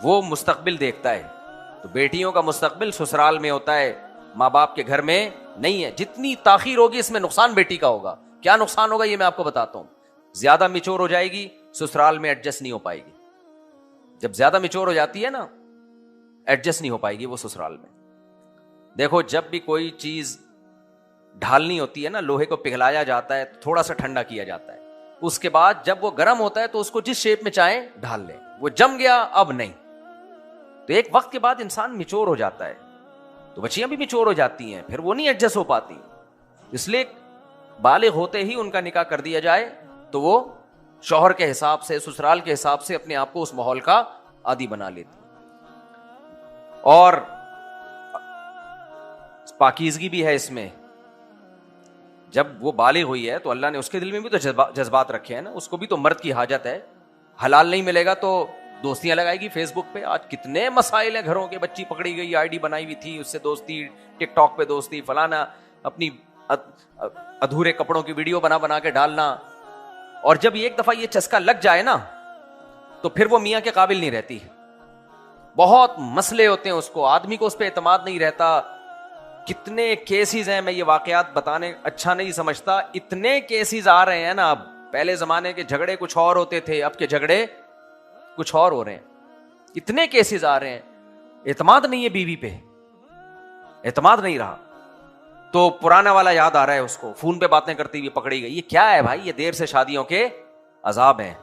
وہ مستقبل دیکھتا ہے. تو بیٹیوں کا مستقبل سسرال میں ہوتا ہے, ماں باپ کے گھر میں نہیں ہے. جتنی تاخیر ہوگی اس میں نقصان بیٹی کا ہوگا. کیا نقصان ہوگا یہ میں آپ کو بتاتا ہوں. زیادہ میچور ہو جائے گی, سسرال میں ایڈجسٹ نہیں ہو پائے گی. جب زیادہ میچور ہو جاتی ہے نا, ایڈجسٹ نہیں ہو پائے گی وہ سسرال میں. دیکھو جب بھی کوئی چیز ڈھالنی ہوتی ہے نا, لوہے کو پگھلایا جاتا ہے, تھوڑا سا ٹھنڈا کیا جاتا ہے, اس کے بعد جب وہ گرم ہوتا ہے تو اس کو جس شیپ میں چاہیں ڈھال لیں. وہ جم گیا اب نہیں. تو ایک وقت کے بعد انسان میچور ہو جاتا ہے, تو بچیاں بھی میچور ہو جاتی ہیں, پھر وہ نہیں ایڈجسٹ ہو پاتی. اس لیے بالغ ہوتے ہی ان کا نکاح کر دیا جائے تو وہ شوہر کے حساب سے, سسرال کے حساب سے اپنے آپ کو اس ماحول کا عادی بنا لیتی. اور پاکیزگی بھی ہے اس میں. جب وہ بالغ ہوئی ہے تو اللہ نے اس کے دل میں بھی تو جذبات رکھے ہیں نا, اس کو بھی تو مرد کی حاجت ہے. حلال نہیں ملے گا تو دوستیاں لگائے گی فیس بک پہ. آج کتنے مسائل ہیں گھروں کے, بچی پکڑی گئی, آئی ڈی بنائی ہوئی تھی, اس سے دوستی, ٹک ٹاک پہ دوستی, فلانا, اپنی ادھورے کپڑوں کی ویڈیو بنا کے ڈالنا. اور جب ایک دفعہ یہ چسکا لگ جائے نا تو پھر وہ میاں کے قابل نہیں رہتی. بہت مسئلے ہوتے ہیں اس کو, آدمی کو اس پہ اعتماد نہیں رہتا. کتنے کیسز ہیں, میں یہ واقعات بتانے اچھا نہیں سمجھتا, اتنے کیسز آ رہے ہیں نا. اب پہلے زمانے کے جھگڑے کچھ اور ہوتے تھے, اب کے جھگڑے کچھ اور ہو رہے ہیں. اتنے کیسز آ رہے ہیں, اعتماد نہیں ہے بیوی پہ, اعتماد نہیں رہا. تو پرانا والا یاد آ رہا ہے اس کو, فون پہ باتیں کرتی ہوئی پکڑی گئی. یہ کیا ہے بھائی, یہ دیر سے شادیوں کے عذاب ہیں.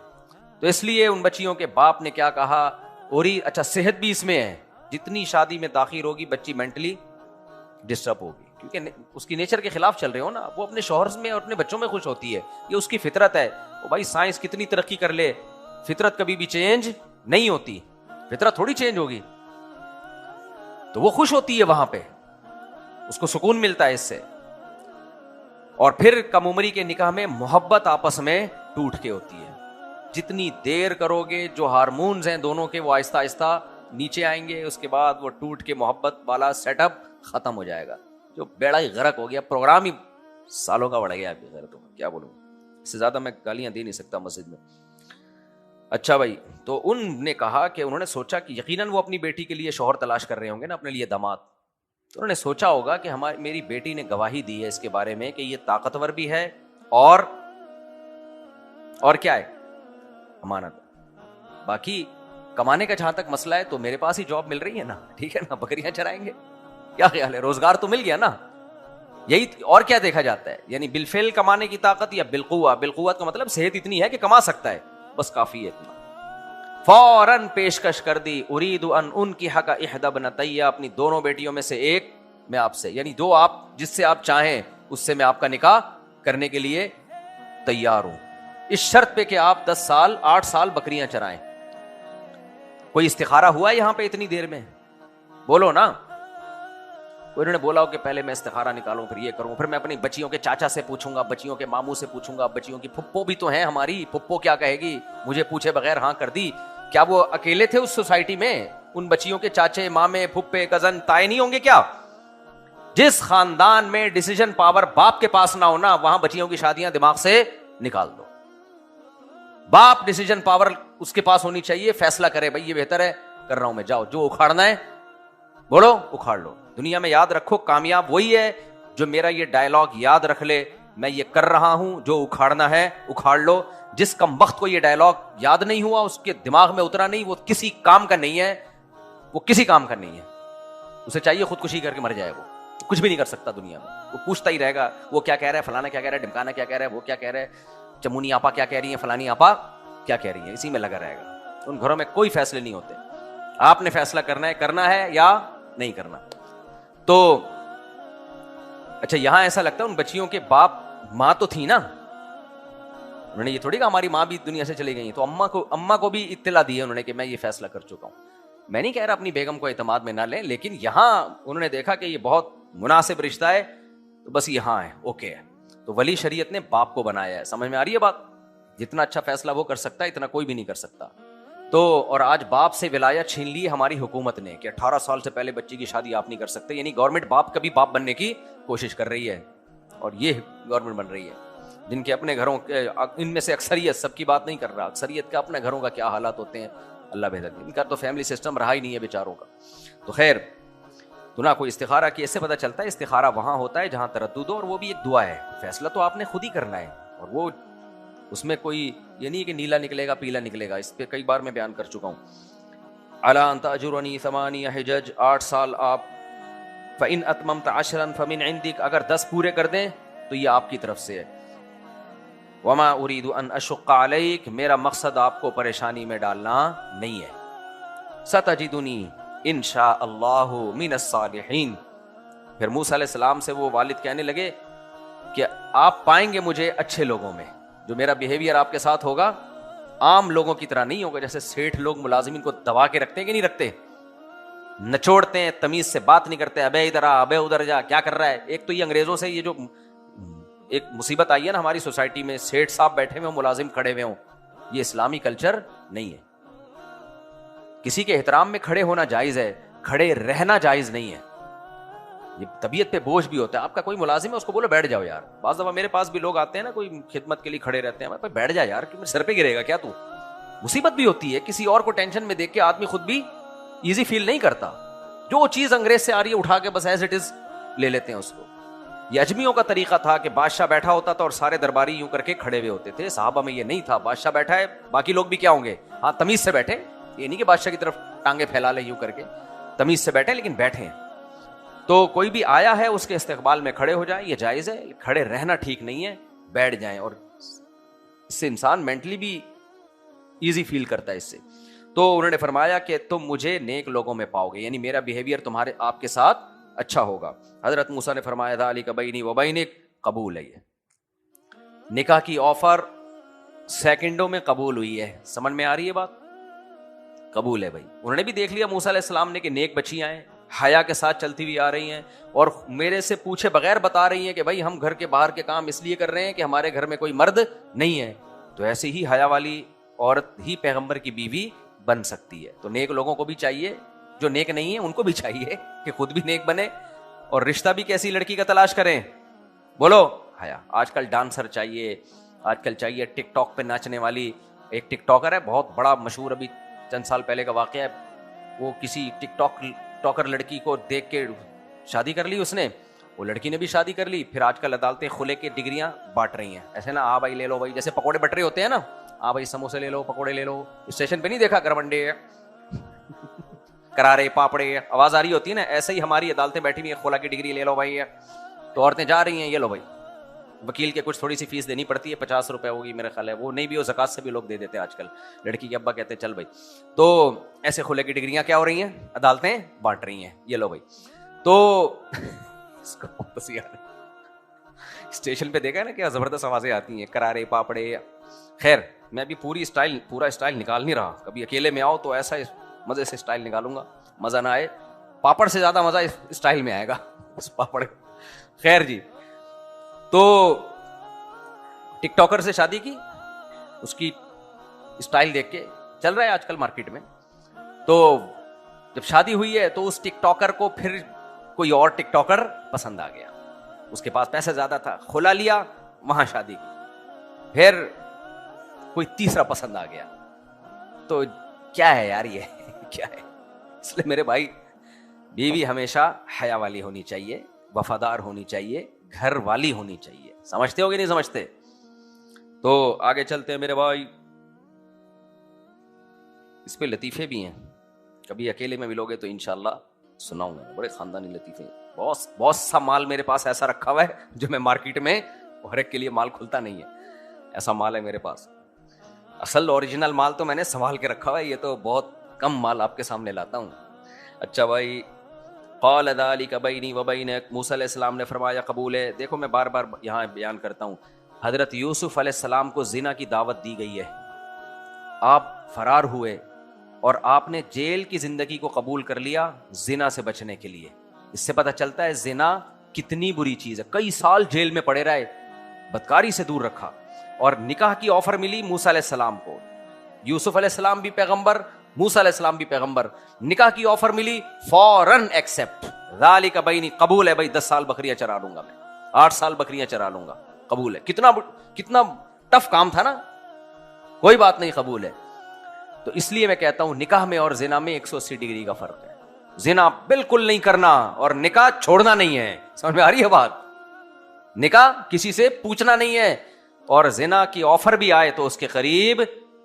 تو اس لیے ان بچیوں کے باپ نے کیا کہا, اور اچھا صحت بھی اس میں ہے, جتنی شادی میں تاخیر ہوگی بچی مینٹلی ڈسٹرب ہوگی, کیونکہ اس کی نیچر کے خلاف چل رہے ہو نا. وہ اپنے شوہر میں اور اپنے بچوں میں خوش ہوتی ہے, یہ اس کی فطرت ہے. وہ بھائی سائنس کتنی ترقی کر لے, فطرت کبھی بھی چینج نہیں ہوتی. فطرت تھوڑی چینج ہوگی. تو وہ خوش ہوتی ہے وہاں پہ, اس کو سکون ملتا ہے اس سے. اور پھر کم عمری کے نکاح میں محبت آپس میں ٹوٹ کے ہوتی ہے. جتنی دیر کرو گے, جو ہارمونز ہیں دونوں کے وہ آہستہ آہستہ نیچے آئیں گے, اس کے بعد وہ ٹوٹ کے محبت والا سیٹ اپ ختم ہو جائے گا. جو بیڑا ہی غرق ہو گیا, پروگرام ہی سالوں کا بڑھ گیا آپ کے گھر. تو کیا بولوں, اس سے زیادہ میں گالیاں دے نہیں سکتا مسجد میں. اچھا بھائی, تو ان نے کہا کہ انہوں نے سوچا کہ یقیناً وہ اپنی بیٹی کے لیے شوہر تلاش کر رہے ہوں گے نا, اپنے لیے داماد. تو انہوں نے سوچا ہوگا کہ میری بیٹی نے گواہی دی ہے اس کے بارے میں کہ یہ طاقتور بھی ہے اور کیا ہے, امانت. باقی کمانے کا جہاں تک مسئلہ ہے تو میرے پاس ہی جاب مل رہی ہے نا, ٹھیک ہے نا, بکریاں چرائیں گے, کیا خیال ہے, روزگار تو مل گیا نا. یہی اور کیا دیکھا جاتا ہے, یعنی بالفعل کمانے کی طاقت یا بالقوہ. بالقوت کا مطلب صحت اتنی ہے کہ کما سکتا ہے, بس کافی ہے اتنا. فوراً پیشکش کر دی, اريد ان انكح احدى ابنتي, اپنی دونوں بیٹیوں میں سے ایک میں آپ سے, یعنی دو آپ جس سے آپ چاہیں اس سے میں آپ کا نکاح کرنے کے لیے تیار ہوں, اس شرط پہ کہ آپ 10 سال 8 سال بکریاں چرائیں. کوئی استخارہ ہوا ہے یہاں پہ اتنی دیر میں؟ بولو نا. انہوں نے بولا ہو کہ پہلے میں استخارہ نکالوں, پھر یہ کروں, پھر میں اپنی بچیوں کے چاچا سے پوچھوں گا, بچیوں کے ماموں سے پوچھوں گا, بچیوں کی پھپھو بھی تو ہیں ہماری, پھپھو کیا کہے گی, مجھے پوچھے بغیر ہاں کر دی. کیا وہ اکیلے تھے اس سوسائٹی میں؟ ان بچیوں کے چاچے مامے پھپھے کزن تائے نہیں ہوں گے کیا؟ جس خاندان میں ڈیسیژن پاور باپ کے پاس نہ ہونا, وہاں بچیوں کی شادیاں دماغ سے نکال دو. باپ ڈیسیژن پاور اس کے پاس ہونی چاہیے, فیصلہ کرے بھائی یہ بہتر ہے, کر رہا ہوں میں, جاؤ جو اکھاڑنا ہے بولو اکھاڑ لو. دنیا میں یاد رکھو, کامیاب وہی ہے جو میرا یہ ڈائلاگ یاد رکھ لے, میں یہ کر رہا ہوں, جو اکھاڑنا ہے اکھاڑ لو. جس کم وقت کو یہ ڈائلاگ یاد نہیں ہوا, اس کے دماغ میں اترا نہیں, وہ کسی کام کا نہیں ہے, وہ کسی کام کا نہیں ہے. اسے چاہیے خودکشی کر کے مر جائے, وہ کچھ بھی نہیں کر سکتا دنیا میں. وہ پوچھتا ہی رہے گا وہ کیا کہہ رہا ہے, فلانا کیا کہہ رہا ہے, ڈمکانا کیا کہہ رہا ہے, وہ کیا کہہ رہا ہے, چمونی آپا کیا کہہ رہی ہیں, فلانی آپا کیا کہہ رہی ہیں, اسی میں لگا رہے گا. ان گھروں میں کوئی فیصلے نہیں ہوتے. آپ نے فیصلہ کرنا ہے یا نہیں کرنا. تو اچھا, یہاں ایسا لگتا ہے ان بچیوں کے باپ ماں تو تھی نا, انہوں نے یہ تھوڑی کہ ہماری ماں بھی دنیا سے چلی گئی, تو اماں کو بھی اطلاع دی ہے انہوں نے کہ میں یہ فیصلہ کر چکا ہوں. میں نہیں کہہ رہا اپنی بیگم کو اعتماد میں نہ لیں, لیکن یہاں انہوں نے دیکھا کہ یہ بہت مناسب رشتہ ہے, تو بس یہاں ہے, اوکے ہے. تو ولی شریعت نے باپ کو بنایا ہے. سمجھ میں آ رہی ہے بات؟ جتنا اچھا فیصلہ وہ کر سکتا ہے اتنا کوئی بھی نہیں کر سکتا. تو اور آج باپ سے ولایت چھین لی ہماری حکومت نے کہ 18 سال سے پہلے بچی کی شادی آپ نہیں کر سکتے. یعنی گورنمنٹ باپ کا بھی باپ بننے کی کوشش کر رہی ہے, اور یہ گورنمنٹ بن رہی ہے جن کے اپنے گھروں کے, ان میں سے اکثریت, سب کی بات نہیں کر رہا, اکثریت کا اپنے گھروں کا کیا حالات ہوتے ہیں اللہ بہتر. ان کا تو فیملی سسٹم رہا ہی نہیں ہے بیچاروں کا. تو خیر, تو نہ کوئی استخارہ کی, ایسے پتہ چلتا ہے استخارہ وہاں ہوتا ہے جہاں تردد ہو, اور وہ بھی ایک دعا ہے. فیصلہ تو آپ نے خود ہی کرنا ہے, اور وہ اس میں کوئی یہ نہیں کہ نیلا نکلے گا پیلا نکلے گا. اس پہ کئی بار میں بیان کر چکا ہوں. الا ان تاجرنی 8 حجج, 8 سال آپ, فان اتممت 10 فمن عندك, اگر 10 پورے کر دیں تو یہ آپ کی طرف سے ہے. وما اريد ان اشق عليك, میرا مقصد آپ کو پریشانی میں ڈالنا نہیں ہے. ستجدنی ان شاء اللہ من الصالحین. پھر موسیٰ علیہ السلام سے وہ والد کہنے لگے کہ آپ پائیں گے مجھے اچھے لوگوں میں, جو میرا بیہیویئر آپ کے ساتھ ہوگا عام لوگوں کی طرح نہیں ہوگا. جیسے سیٹھ لوگ ملازمین کو دبا کے رکھتے ہیں کہ نہیں رکھتے, نچوڑتے ہیں, تمیز سے بات نہیں کرتے, ابے ادھر آ, ابے ادھر جا, کیا کر رہا ہے. ایک تو یہ انگریزوں سے یہ جو ایک مصیبت آئی ہے نا ہماری سوسائٹی میں, سیٹھ صاحب بیٹھے ہوئے ہوں, ملازم کھڑے ہوئے ہوں, یہ اسلامی کلچر نہیں ہے. کسی کے احترام میں کھڑے ہونا جائز ہے, کھڑے رہنا جائز نہیں ہے. یہ طبیعت پہ بوجھ بھی ہوتا ہے. آپ کا کوئی ملازم ہے اس کو بولو بیٹھ جاؤ یار. بعض دفعہ میرے پاس بھی لوگ آتے ہیں نا, کوئی خدمت کے لیے کھڑے رہتے ہیں, میں بیٹھ جا یار, کہ میرے سر پہ گرے گا کیا تو. مصیبت بھی ہوتی ہے, کسی اور کو ٹینشن میں دیکھ کے آدمی خود بھی ایزی فیل نہیں کرتا. جو چیز انگریز سے آ رہی ہے اٹھا کے بس ایز اٹ از لے لیتے ہیں اس کو. یہ اجمیوں کا طریقہ تھا کہ بادشاہ بیٹھا ہوتا تھا اور سارے درباری یوں کر کے کھڑے ہوئے ہوتے تھے. صحابہ میں یہ نہیں تھا, بادشاہ بیٹھا ہے باقی لوگ بھی کیا ہوں گے, ہاں تمیز سے بیٹھے, یہ نہیں کہ بادشاہ کی طرف ٹانگیں پھیلا لے یوں کر کے, تمیز سے بیٹھے لیکن بیٹھے ہیں. تو کوئی بھی آیا ہے اس کے استقبال میں کھڑے ہو جائیں, یہ جائز ہے. کھڑے رہنا ٹھیک نہیں ہے, بیٹھ جائیں, اور اس سے انسان مینٹلی بھی ایزی فیل کرتا ہے اس سے. تو انہوں نے فرمایا کہ تم مجھے نیک لوگوں میں پاؤ گے, یعنی میرا بیہیویئر تمہارے آپ کے ساتھ اچھا ہوگا. حضرت موسیٰ نے فرمایا ذالک بینی و بینک, قبول ہے. یہ نکاح کی آفر سیکنڈوں میں قبول ہوئی ہے. سمجھ میں آ رہی ہے بات؟ قبول ہے بھائی. انہوں نے بھی دیکھ لیا موسیٰ علیہ السلام نے کہ نیک بچیاں ہیں, حیا کے ساتھ چلتی ہوئی آ رہی ہیں, اور میرے سے پوچھے بغیر بتا رہی ہیں کہ بھائی ہم گھر کے باہر کے کام اس لیے کر رہے ہیں کہ ہمارے گھر میں کوئی مرد نہیں ہے. تو ایسی ہی حیا والی عورت ہی پیغمبر کی بیوی بن سکتی ہے. تو نیک لوگوں کو بھی چاہیے, جو نیک نہیں ہے ان کو بھی چاہیے کہ خود بھی نیک بنے اور رشتہ بھی کیسی لڑکی کا تلاش کریں؟ بولو حیا. آج کل ڈانسر چاہیے, آج کل چاہیے ٹک ٹاک پہ ناچنے والی. ایک ٹک ٹاکر ہے بہت بڑا مشہور, ابھی چند سال پہلے کا واقعہ ہے, وہ کسی ٹک ٹاکر لڑکی کو دیکھ کے شادی کر لی اس نے, وہ لڑکی نے بھی شادی کر لی. پھر آج کل عدالتیں خلے کی ڈگریاں بانٹ رہی ہیں ایسے نا, آ بھائی لے لو بھائی, جیسے پکوڑے بٹ رہے ہوتے ہیں نا, آ بھائی سموسے لے لو, پکوڑے لے لو. اسٹیشن پہ نہیں دیکھا گرمنڈے کرارے پاپڑے آواز آ رہی ہوتی ہے نا, ایسے ہی ہماری عدالتیں بیٹھی ہوئی ہیں, خلا کی ڈگری لے لو بھائی. تو عورتیں جا رہی ہیں, یہ لو بھائی. وکیل کے کچھ تھوڑی سی فیس دینی پڑتی ہے, 50 روپے ہوگی میرا خیال ہے, وہ نہیں بھی ہو زکات سے بھی لوگ دے دیتے ہیں آج کل. لڑکی کے ابا کہتے ہیں چل بھائی. تو ایسے خلے کی ڈگریاں کیا ہو رہی ہیں, عدالتیں بانٹ رہی ہیں, یہ لو بھائی. تو اسٹیشن پہ دیکھا ہے نا کیا زبردست آوازیں آتی ہیں, کرارے پاپڑے. خیر میں ابھی پورا اسٹائل نکال نہیں رہا, کبھی اکیلے میں آؤ تو ایسا مزے سے اسٹائل نکالوں گا, مزہ نہ آئے. پاپڑ سے زیادہ مزہ اسٹائل میں آئے گا, اس پاپڑ. خیر جی, تو ٹک ٹاکر سے شادی کی, اس کی اسٹائل دیکھ کے, چل رہا ہے آج کل مارکیٹ میں. تو جب شادی ہوئی ہے تو اس ٹک ٹاکر کو پھر کوئی اور ٹک ٹاکر پسند آ گیا, اس کے پاس پیسہ زیادہ تھا, کھلا لیا, وہاں شادی کی. پھر کوئی تیسرا پسند آ گیا. تو کیا ہے یار, یہ کیا ہے؟ اس لیے میرے بھائی, بیوی ہمیشہ حیا والی ہونی چاہیے, وفادار ہونی چاہیے, گھر والی ہونی چاہیے. سمجھتے ہو کہ نہیں سمجھتے؟ تو آگے چلتے ہیں میرے بھائی. اس پہ لطیفے بھی ہیں, کبھی اکیلے میں ملو گے تو انشاءاللہ سناؤں گا, بڑے خاندانی لطیفے. بہت سا مال میرے پاس ایسا رکھا ہوا ہے جو میں مارکیٹ میں ہر ایک کے لیے مال کھلتا نہیں ہے, ایسا مال ہے میرے پاس. اصل اوریجنل مال تو میں نے سنبھال کے رکھا ہوا ہے, یہ تو بہت کم مال آپ کے سامنے لاتا ہوں. اچھا بھائی, قال ذلک بینی و بینک, موسیٰ علیہ السلام نے فرمایا قبول ہے. دیکھو میں بار بار یہاں بیان کرتا ہوں, حضرت یوسف علیہ السلام کو زنا کی دعوت دی گئی ہے, آپ فرار ہوئے اور آپ نے جیل کی زندگی کو قبول کر لیا زنا سے بچنے کے لیے. اس سے پتہ چلتا ہے زنا کتنی بری چیز ہے. کئی سال جیل میں پڑے رہے, بدکاری سے دور رکھا, اور نکاح کی آفر ملی موسیٰ علیہ السلام کو. یوسف علیہ السلام بھی پیغمبر, موسیٰ علیہ السلام بھی پیغمبر. نکاح کی آفر ملی, فوراً ایکسپٹ. ذالک بینی, قبول ہے بھائی, 10 سال بکریاں چرا لوں گا میں, 8 سال بکریاں چرا لوں گا, قبول ہے. کتنا ٹف کام تھا نا, کوئی بات نہیں, قبول ہے. تو اس لیے میں کہتا ہوں نکاح میں اور زنا میں 180 ڈگری کا فرق ہے. زنا بالکل نہیں کرنا اور نکاح چھوڑنا نہیں ہے. سمجھ میں آ رہی ہے بات؟ نکاح کسی سے پوچھنا نہیں ہے, اور زنا کی آفر بھی آئے تو اس کے قریب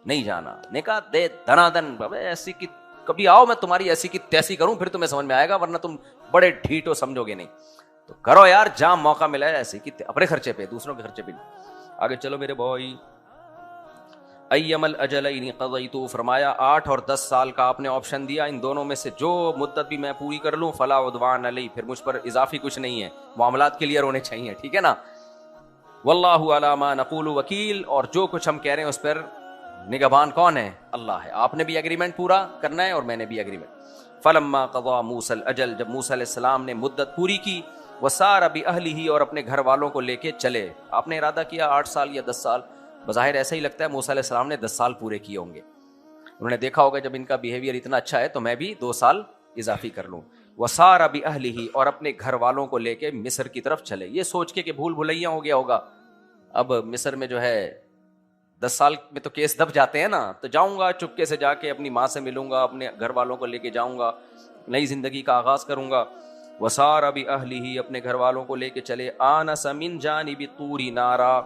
نہیں جانا. نکاح دے دنا دن, ایسی کی کبھی آؤ میں تمہاری ایسی کی تیسی کروں, پھر تمہیں سمجھ میں آئے گا, ورنہ تم بڑے ڈھیٹو سمجھو گے نہیں. تو کرو یار, جہاں موقع ملا ہے ایسی کی, اپنے خرچے پہ, دوسروں کے خرچے پہ نہیں. آگے چلو میرے بھائی. ایم الاجلین قضیت, فرمایا 8 اور 10 سال کا آپ نے آپشن دیا, ان دونوں میں سے جو مدت بھی میں پوری کر لوں فلا عدوان علی, پھر مجھ پر اضافی کچھ نہیں ہے, معاملات کلیئر ہونے چاہیے, ٹھیک ہے نا. واللہ علی ما نقول وکیل, اور جو کچھ ہم کہہ رہے ہیں اس پر نگہبان کون ہے؟ اللہ ہے. آپ نے بھی ایگریمنٹ پورا کرنا ہے اور میں نے بھی ایگریمنٹ. فلما قضا موسیٰ الاجل, جب موسیٰ علیہ السلام نے مدت پوری کی, وسار باہلہ, اور اپنے گھر والوں کو لے کے چلے. آپ نے ارادہ کیا 8 سال یا 10 سال, بظاہر ایسا ہی لگتا ہے موسیٰ علیہ السلام نے 10 سال پورے کیے ہوں گے. انہوں نے دیکھا ہوگا جب ان کا بیہیویئر اتنا اچھا ہے تو میں بھی 2 سال اضافی کر لوں. وسار باہلہ, اور اپنے گھر والوں کو لے کے مصر کی طرف چلے, یہ سوچ کے کہ بھول بھلیاں ہو گیا ہوگا. اب مصر میں جو ہے 10 سال میں تو کیس دب جاتے ہیں نا, تو جاؤں گا چپکے سے, جا کے اپنی ماں سے ملوں گا, اپنے گھر والوں کو لے کے جاؤں گا, نئی زندگی کا آغاز کروں گا. وسار باہلہ, اپنے گھر والوں کو لے کے چلے. آنس من جانب طور نارا,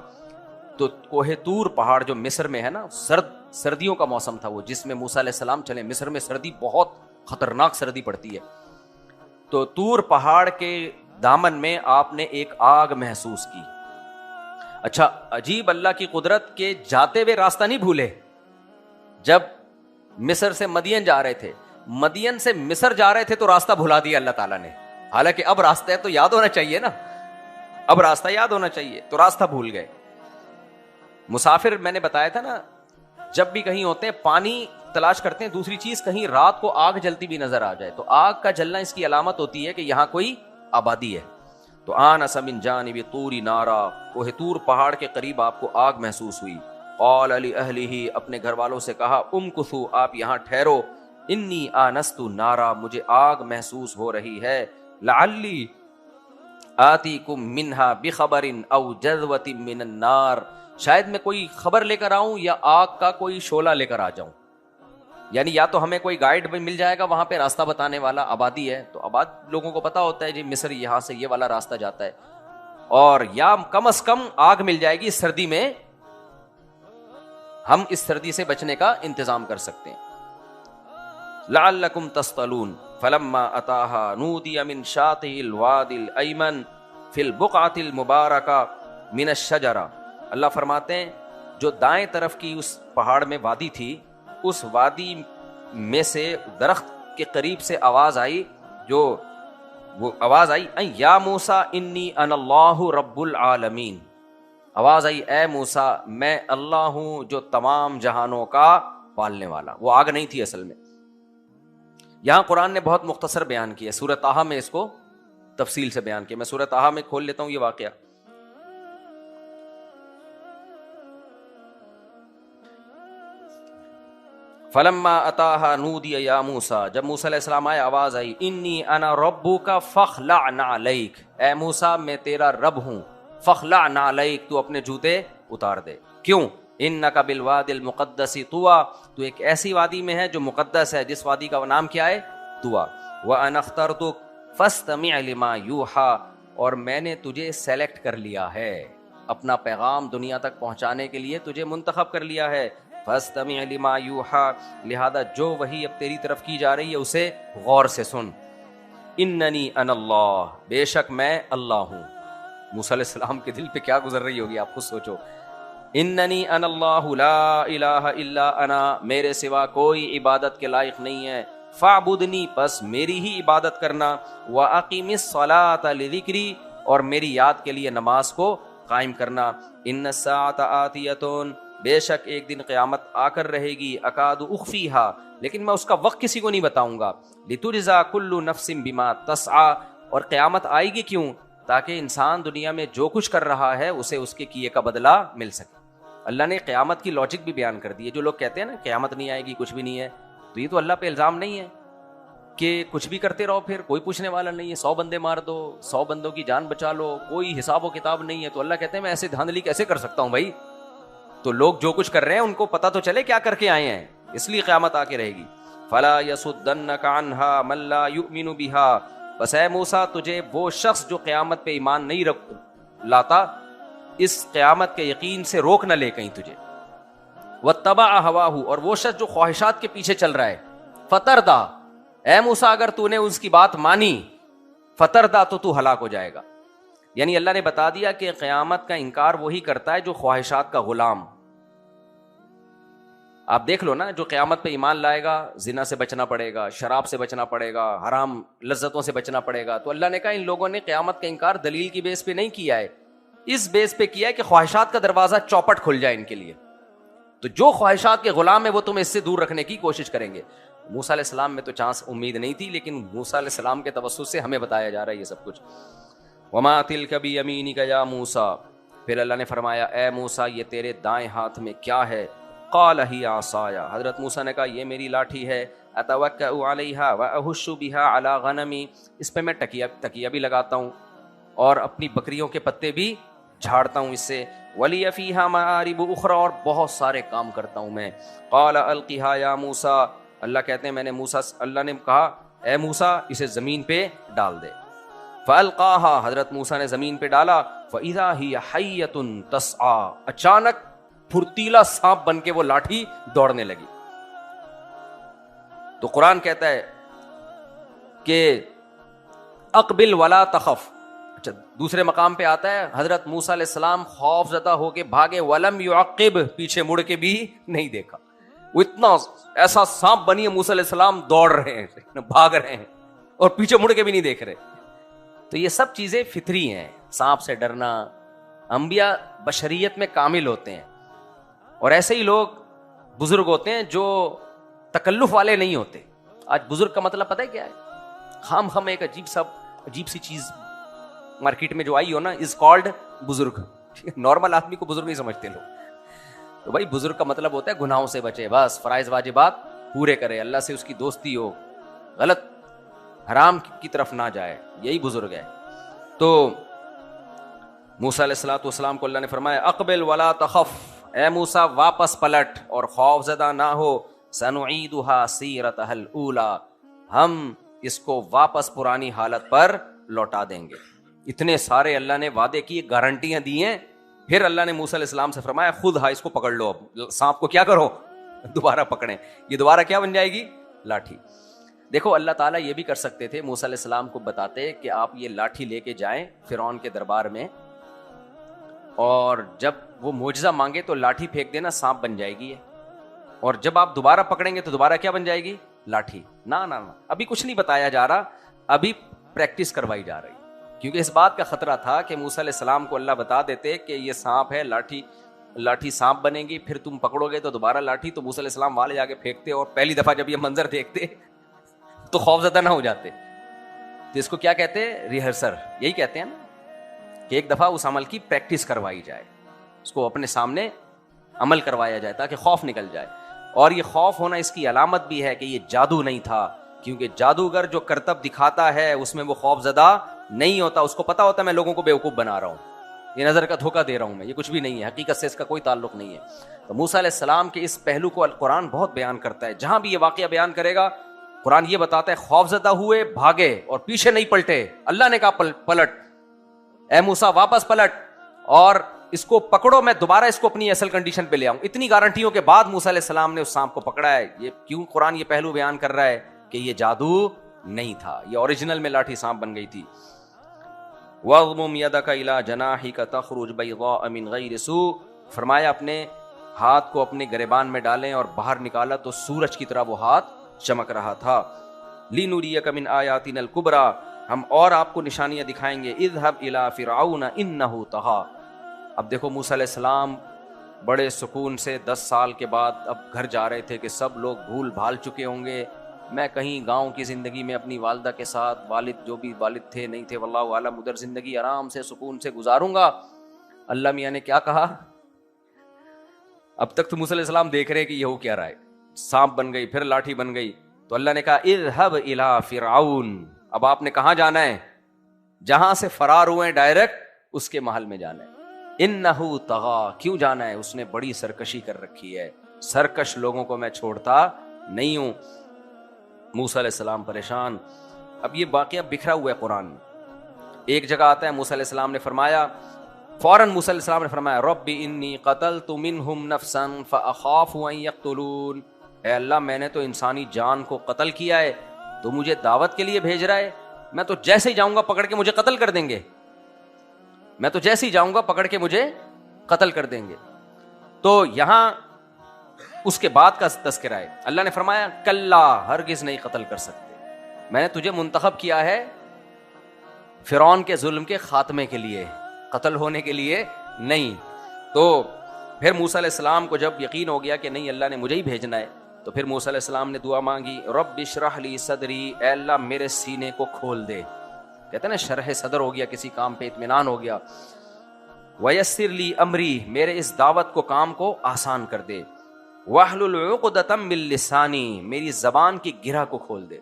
تو کوہ طور پہاڑ جو مصر میں ہے نا, سردیوں کا موسم تھا وہ, جس میں موسیٰ علیہ السلام چلے. مصر میں سردی بہت خطرناک سردی پڑتی ہے. تو طور پہاڑ کے دامن میں آپ نے ایک آگ محسوس کی. اچھا عجیب اللہ کی قدرت کے جاتے ہوئے راستہ نہیں بھولے. جب مصر سے مدین جا رہے تھے, مدین سے مصر جا رہے تھے تو راستہ بھلا دیا اللہ تعالیٰ نے. حالانکہ اب راستہ ہے تو یاد ہونا چاہیے نا, اب راستہ یاد ہونا چاہیے, تو راستہ بھول گئے. مسافر میں نے بتایا تھا نا, جب بھی کہیں ہوتے ہیں پانی تلاش کرتے ہیں, دوسری چیز کہیں رات کو آگ جلتی بھی نظر آ جائے, تو آگ کا جلنا اس کی علامت ہوتی ہے کہ یہاں کوئی آبادی ہے. تو آنس من جانب طور نارا, کوہ طور پہاڑ کے قریب آپ کو آگ محسوس ہوئی. قال لأہلہ, اپنے گھر والوں سے کہا, امکثوا, آپ یہاں ٹھہرو. انی آنست نارا, مجھے آگ محسوس ہو رہی ہے. لعلی, آتیکم منہا بخبر او جذوۃ من النار، شاید میں کوئی خبر لے کر آؤں یا آگ کا کوئی شعلہ لے کر آ جاؤں. یعنی یا تو ہمیں کوئی گائیڈ مل جائے گا وہاں پہ راستہ بتانے والا، آبادی ہے تو آباد لوگوں کو پتا ہوتا ہے جی مصر یہاں سے یہ والا راستہ جاتا ہے، اور یا کم از کم آگ مل جائے گی اس سردی میں، ہم اس سردی سے بچنے کا انتظام کر سکتے ہیں. لعلکم تصطلون فلما اتاها نودی من شاطئ الوادی الایمن فی البقعۃ المبارکہ من الشجرہ. اللہ فرماتے ہیں جو دائیں طرف کی اس پہاڑ میں وادی تھی، اس وادی میں سے درخت کے قریب سے آواز آئی، جو وہ آواز آئی یا موسیٰ انی انا اللہ رب العالمین، آواز آئی اے موسیٰ میں اللہ ہوں جو تمام جہانوں کا پالنے والا. وہ آگ نہیں تھی اصل میں. یہاں قرآن نے بہت مختصر بیان کیا، سورہ طٰہٰ میں اس کو تفصیل سے بیان کیا. میں سورہ طٰہٰ میں کھول لیتا ہوں یہ واقعہ. فلما اتاها نودی یا موسیٰ، جب موسیٰ علیہ السلام آئے آواز آئی انی انا ربک فاخلع نعلیک، اے موسیٰ میں تیرا رب ہوں، فاخلع نعلیک تو اپنے جوتے اتار دے. کیوں؟ انک بالوادی المقدس طویٰ، تو ایک ایسی وادی میں ہے جو مقدس ہے، جس وادی کا نام کیا ہے؟ طویٰ. وانا اخترتک فاستمع لما یوحیٰ، اور میں نے تجھے سلیکٹ کر لیا ہے، اپنا پیغام دنیا تک پہنچانے کے لیے تجھے منتخب کر لیا ہے. فاستمع لما یوحیٰ، لہذا جو وحی اب تیری طرف کی جا رہی ہے اسے غور سے سن. اننی انا اللہ، بے شک میں اللہ ہوں. موسیٰ علیہ السلام کے دل پہ کیا گزر رہی ہوگی آپ خود سوچو. اننی انا اللہ لا الہ الا انا، میرے سوا کوئی عبادت کے لائق نہیں ہے. فاعبدنی، پس میری ہی عبادت کرنا. واقیم الصلاۃ لذکری، اور میری یاد کے لیے نماز کو قائم کرنا. ان الساعۃ آتیۃ، بے شک ایک دن قیامت آ کر رہے گی. اکاد اخفیہا، لیکن میں اس کا وقت کسی کو نہیں بتاؤں گا. لتجزا کل نفس بما تسعی، اور قیامت آئے گی کیوں؟ تاکہ انسان دنیا میں جو کچھ کر رہا ہے اسے اس کے کیے کا بدلہ مل سکے. اللہ نے قیامت کی لاجک بھی بیان کر دی ہے. جو لوگ کہتے ہیں نا قیامت نہیں آئے گی کچھ بھی نہیں ہے، تو یہ تو اللہ پہ الزام نہیں ہے کہ کچھ بھی کرتے رہو پھر کوئی پوچھنے والا نہیں ہے. 100 بندے مار دو، 100 بندوں کی جان بچا لو، کوئی حساب و کتاب نہیں ہے. تو اللہ کہتے ہیں میں ایسے دھاندلی کیسے کر سکتا ہوں بھائی؟ تو لوگ جو کچھ کر رہے ہیں ان کو پتہ تو چلے کیا کر کے آئے ہیں، اس لیے قیامت آ کے رہے گی. فلا یصدنک عنہا من لا یؤمن بہا، بس اے موسیٰ تجھے وہ شخص جو قیامت پہ ایمان نہیں لاتا اس قیامت کے یقین سے روک نہ لے کہیں تجھے. واتبع ہواہ، اور وہ شخص جو خواہشات کے پیچھے چل رہا ہے. فتردا، اے موسیٰ اگر تو نے اس کی بات مانی، فتردا تو ہلاک ہو جائے گا. یعنی اللہ نے بتا دیا کہ قیامت کا انکار وہی کرتا ہے جو خواہشات کا غلام. آپ دیکھ لو نا، جو قیامت پہ ایمان لائے گا زنا سے بچنا پڑے گا، شراب سے بچنا پڑے گا، حرام لذتوں سے بچنا پڑے گا. تو اللہ نے کہا ان لوگوں نے قیامت کا انکار دلیل کی بیس پہ نہیں کیا ہے، اس بیس پہ کیا ہے کہ خواہشات کا دروازہ چوپٹ کھل جائے ان کے لیے. تو جو خواہشات کے غلام ہیں وہ تمہیں اس سے دور رکھنے کی کوشش کریں گے. موسیٰ علیہ السلام میں تو چانس امید نہیں تھی، لیکن موسیٰ علیہ السلام کے توسط سے ہمیں بتایا جا رہا ہے یہ سب کچھ. وما تلک بیمینک یا موسیٰ، پھر اللہ نے فرمایا اے موسیٰ یہ تیرے دائیں ہاتھ میں کیا ہے؟ قال ہی عصایا، حضرت موسیٰ نے کہا یہ میری لاٹھی ہے. اتوکأ علیہا واہش بہا علی غنمی، اس پہ میں تکیہ بھی لگاتا ہوں اور اپنی بکریوں کے پتے بھی جھاڑتا ہوں اس سے. ولی فیہا معارب اخری، اور بہت سارے کام کرتا ہوں میں. قال القیہا یا موسیٰ، اللہ کہتے ہیں اللہ نے کہا اے موسیٰ اسے زمین پہ ڈال دے. فالقاها، حضرت موسیٰ نے زمین پہ ڈالا. فاذا ہی حیۃ تسعی، اچانک پھرتیلا سانپ بن کے وہ لاٹھی دوڑنے لگی. تو قرآن کہتا ہے کہ اقبل ولا تخف. اچھا دوسرے مقام پہ آتا ہے حضرت موسیٰ علیہ السلام خوف زدہ ہو کے بھاگے، ولم یعقب، پیچھے مڑ کے بھی نہیں دیکھا. وہ اتنا ایسا سانپ بنی ہے، موسیٰ علیہ السلام دوڑ رہے ہیں، بھاگ رہے ہیں اور پیچھے مڑ کے بھی نہیں دیکھ رہے. تو یہ سب چیزیں فطری ہیں. سانپ سے ڈرنا، انبیاء بشریت میں کامل ہوتے ہیں، اور ایسے ہی لوگ بزرگ ہوتے ہیں جو تکلف والے نہیں ہوتے. آج بزرگ کا مطلب پتہ ہے کیا ہے؟ خام ایک عجیب سی چیز مارکیٹ میں جو آئی ہو نا، از کالڈ بزرگ. نارمل آدمی کو بزرگ نہیں سمجھتے لوگ. تو بھائی بزرگ کا مطلب ہوتا ہے گناہوں سے بچے، بس فرائض واجبات پورے کرے، اللہ سے اس کی دوستی ہو، غلط حرام کی طرف نہ جائے، یہی بزرگ ہے. تو موسیٰ علیہ الصلوۃ والسلام کو اللہ نے فرمایا اقبل ولا تخف، اے موسیٰ واپس پلٹ اور خوف زدہ نہ ہو، سنعیدها سیرتها الاولی، ہم اس کو واپس پرانی حالت پر لوٹا دیں گے۔ اتنے سارے اللہ نے وعدے کیے، گارنٹیاں دی ہیں، پھر اللہ نے موسیٰ علیہ السلام سے فرمایا خود اس کو پکڑ لو، اب سانپ کو کیا کرو، دوبارہ پکڑیں، یہ دوبارہ کیا بن جائے گی، لاٹھی۔ دیکھو اللہ تعالیٰ یہ بھی کر سکتے تھے، موسیٰ علیہ السلام کو بتاتے کہ آپ یہ لاٹھی لے کے جائیں فرعون کے دربار میں، اور جب وہ معجزہ مانگے تو لاٹھی پھینک دینا، سانپ بن جائے گی، اور جب آپ دوبارہ پکڑیں گے تو دوبارہ کیا بن جائے گی، لاٹھی۔ نہ نہ ابھی کچھ نہیں بتایا جا رہا، ابھی پریکٹس کروائی جا رہی، کیونکہ اس بات کا خطرہ تھا کہ موسیٰ علیہ السلام کو اللہ بتا دیتے کہ یہ سانپ ہے، لاٹھی سانپ بنے گی، پھر تم پکڑو گے تو دوبارہ لاٹھی، تو موسیٰ علیہ السلام والے جا کے پھینکتے، اور پہلی دفعہ جب یہ منظر دیکھتے تو خوف زدہ نہ ہو جاتے۔ تو اس کو کیا کہتے ہیں، ریہرسل، یہی کہتے ہیں نا، کہ ایک دفعہ اس عمل کی پریکٹس کروائی جائے، اس کو اپنے سامنے عمل کروایا جائے تاکہ خوف نکل جائے۔ اور یہ خوف ہونا اس کی علامت بھی ہے کہ یہ جادو نہیں تھا، کیونکہ جادوگر جو کرتب دکھاتا ہے اس میں وہ خوف زدہ نہیں ہوتا، اس کو پتا ہوتا ہے میں لوگوں کو بیوقوف بنا رہا ہوں، یہ نظر کا دھوکہ دے رہا ہوں میں، یہ کچھ بھی نہیں ہے، حقیقت سے اس کا کوئی تعلق نہیں ہے۔ تو موسیٰ علیہ السلام کے اس پہلو کو القرآن بہت بیان کرتا ہے، جہاں بھی یہ واقعہ بیان کرے گا قرآن یہ بتاتا ہے خوف زدہ ہوئے، بھاگے اور پیچھے نہیں پلٹے، اللہ نے کہا پلٹ، اے موسیٰ واپس پلٹ اور اس کو پکڑو، میں دوبارہ اس کو اپنی اصل کنڈیشن پہ لے آؤں۔ اتنی گارنٹیوں کے بعد موسیٰ علیہ السلام نے اس سانپ کو پکڑا ہے۔ یہ کیوں قرآن یہ پہلو بیان کر رہا ہے کہ یہ جادو نہیں تھا، یہ اوریجنل میں لاٹھی سانپ بن گئی تھی۔ وَاضْمُمْ يَدَكَ إِلَىٰ جَنَاحِكَ تَخْرُجْ بَيْضَاءَ مِنْ غَيْرِ سُوءٍ، فرمایا اپنے ہاتھ کو اپنے گریبان میں ڈالیں اور باہر نکالا تو سورج کی طرح وہ ہاتھ چمک رہا تھا۔ لِنُرِيَكَ مِنْ آيَاتِنَا الْكُبْرَىٰ، ہم اور آپ کو نشانیاں دکھائیں گے۔ اذهب إِلَىٰ فِرْعَوْنَ إِنَّهُ طَغَىٰ، اب دیکھو موسیٰ علیہ السلام بڑے سکون سے 10 سال کے بعد اب گھر جا رہے تھے کہ سب لوگ بھول بھال چکے ہوں گے، میں کہیں گاؤں کی زندگی میں اپنی والدہ کے ساتھ، والد جو بھی والد تھے نہیں تھے واللہ عالم، ادھر زندگی آرام سے سکون سے گزاروں گا۔ اللہ میاں نے کیا کہا، اب تک تو موسیٰ علیہ السلام دیکھ رہے کہ یہ ہو کیا رہا ہے، سانپ بن گئی، پھر لاٹھی بن گئی، تو اللہ نے کہا اذهب الى فرعون، اب آپ نے کہاں جانا ہے، جہاں سے فرار ہوئے ہیں ڈائریکٹ اس کے محل میں جانا ہے۔ انه طغى، کیوں جانا ہے، اس نے بڑی سرکشی کر رکھی ہے، سرکش لوگوں کو میں چھوڑتا نہیں ہوں۔ موسیٰ علیہ السلام پریشان۔ اب یہ واقعہ بکھرا ہوا ہے قرآن میں، ایک جگہ آتا ہے موسیٰ علیہ السلام نے فرمایا، فوراً موسیٰ علیہ السلام نے فرمایا رب انی قتلت منہم نفسا فاخاف ان یقتلون، اے اللہ میں نے تو انسانی جان کو قتل کیا ہے، تو مجھے دعوت کے لیے بھیج رہا ہے، میں تو جیسے ہی جاؤں گا پکڑ کے مجھے قتل کر دیں گے، میں تو جیسے ہی جاؤں گا پکڑ کے مجھے قتل کر دیں گے۔ تو یہاں اس کے بعد کا تذکرہ ہے، اللہ نے فرمایا کلا، ہرگز نہیں قتل کر سکتے، میں نے تجھے منتخب کیا ہے فرعون کے ظلم کے خاتمے کے لیے، قتل ہونے کے لیے نہیں۔ تو پھر موسیٰ علیہ السلام کو جب یقین ہو گیا کہ نہیں اللہ نے مجھے ہی بھیجنا ہے، تو پھر موسیٰ علیہ السلام نے دعا مانگی رب اشرح لی صدری، اے اللہ میرے سینے کو کھول دے، کہتے ہیں نا شرح صدر ہو گیا، کسی کام پہ اطمینان ہو گیا۔ ویسر لی امری، میرے اس دعوت کو کام کو آسان کر دے۔ واحلل عقدۃ من لسانی، میری زبان کی گرہ کو کھول دے۔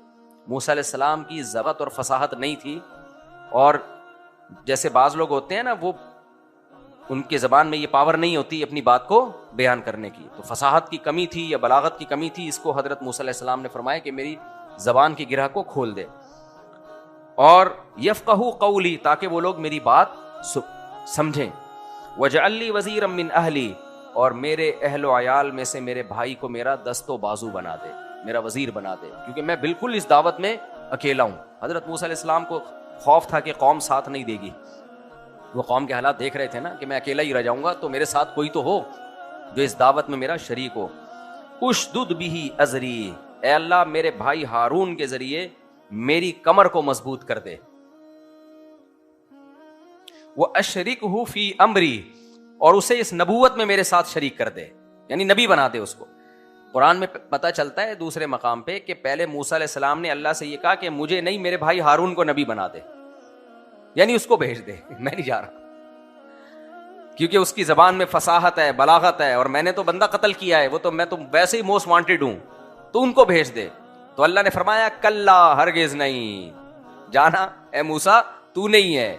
موسیٰ علیہ السلام کی ضبط اور فصاحت نہیں تھی، اور جیسے بعض لوگ ہوتے ہیں نا وہ ان کے زبان میں یہ پاور نہیں ہوتی اپنی بات کو بیان کرنے کی، تو فصاحت کی کمی تھی یا بلاغت کی کمی تھی، اس کو حضرت موسیٰ علیہ السلام نے فرمایا کہ میری زبان کی گرہ کو کھول دے، اور یفقہوا قولی، تاکہ وہ لوگ میری بات سمجھیں۔ واجعل لی وزیرا من اہلی، اور میرے اہل و عیال میں سے میرے بھائی کو میرا دست و بازو بنا دے، میرا وزیر بنا دے، کیونکہ میں بالکل اس دعوت میں اکیلا ہوں۔ حضرت موسیٰ علیہ السلام کو خوف تھا کہ قوم ساتھ نہیں دے گی، وہ قوم کے حالات دیکھ رہے تھے نا کہ میں اکیلا ہی رہ جاؤں گا، تو میرے ساتھ کوئی تو ہو جو اس دعوت میں میرا شریک ہو۔ اشدد بہ ازری، اے اللہ میرے بھائی ہارون کے ذریعے میری کمر کو مضبوط کر دے۔ واشرکہ فی امری، اور اسے اس نبوت میں میرے ساتھ شریک کر دے، یعنی نبی بنا دے اس کو۔ قرآن میں پتہ چلتا ہے دوسرے مقام پہ کہ پہلے موسیٰ علیہ السلام نے اللہ سے یہ کہا کہ مجھے نہیں میرے بھائی ہارون کو نبی بنا دے، یعنی اس کو بھیج دے، میں نہیں جا رہا، کیونکہ اس کی زبان میں فصاحت ہے، بلاغت ہے، اور میں نے تو بندہ قتل کیا ہے، وہ تو میں تو ویسے ہی موسٹ وانٹیڈ ہوں، تو ان کو بھیج دے۔ تو اللہ نے فرمایا کلا، ہرگز نہیں، جانا اے موسیٰ تو نہیں ہے،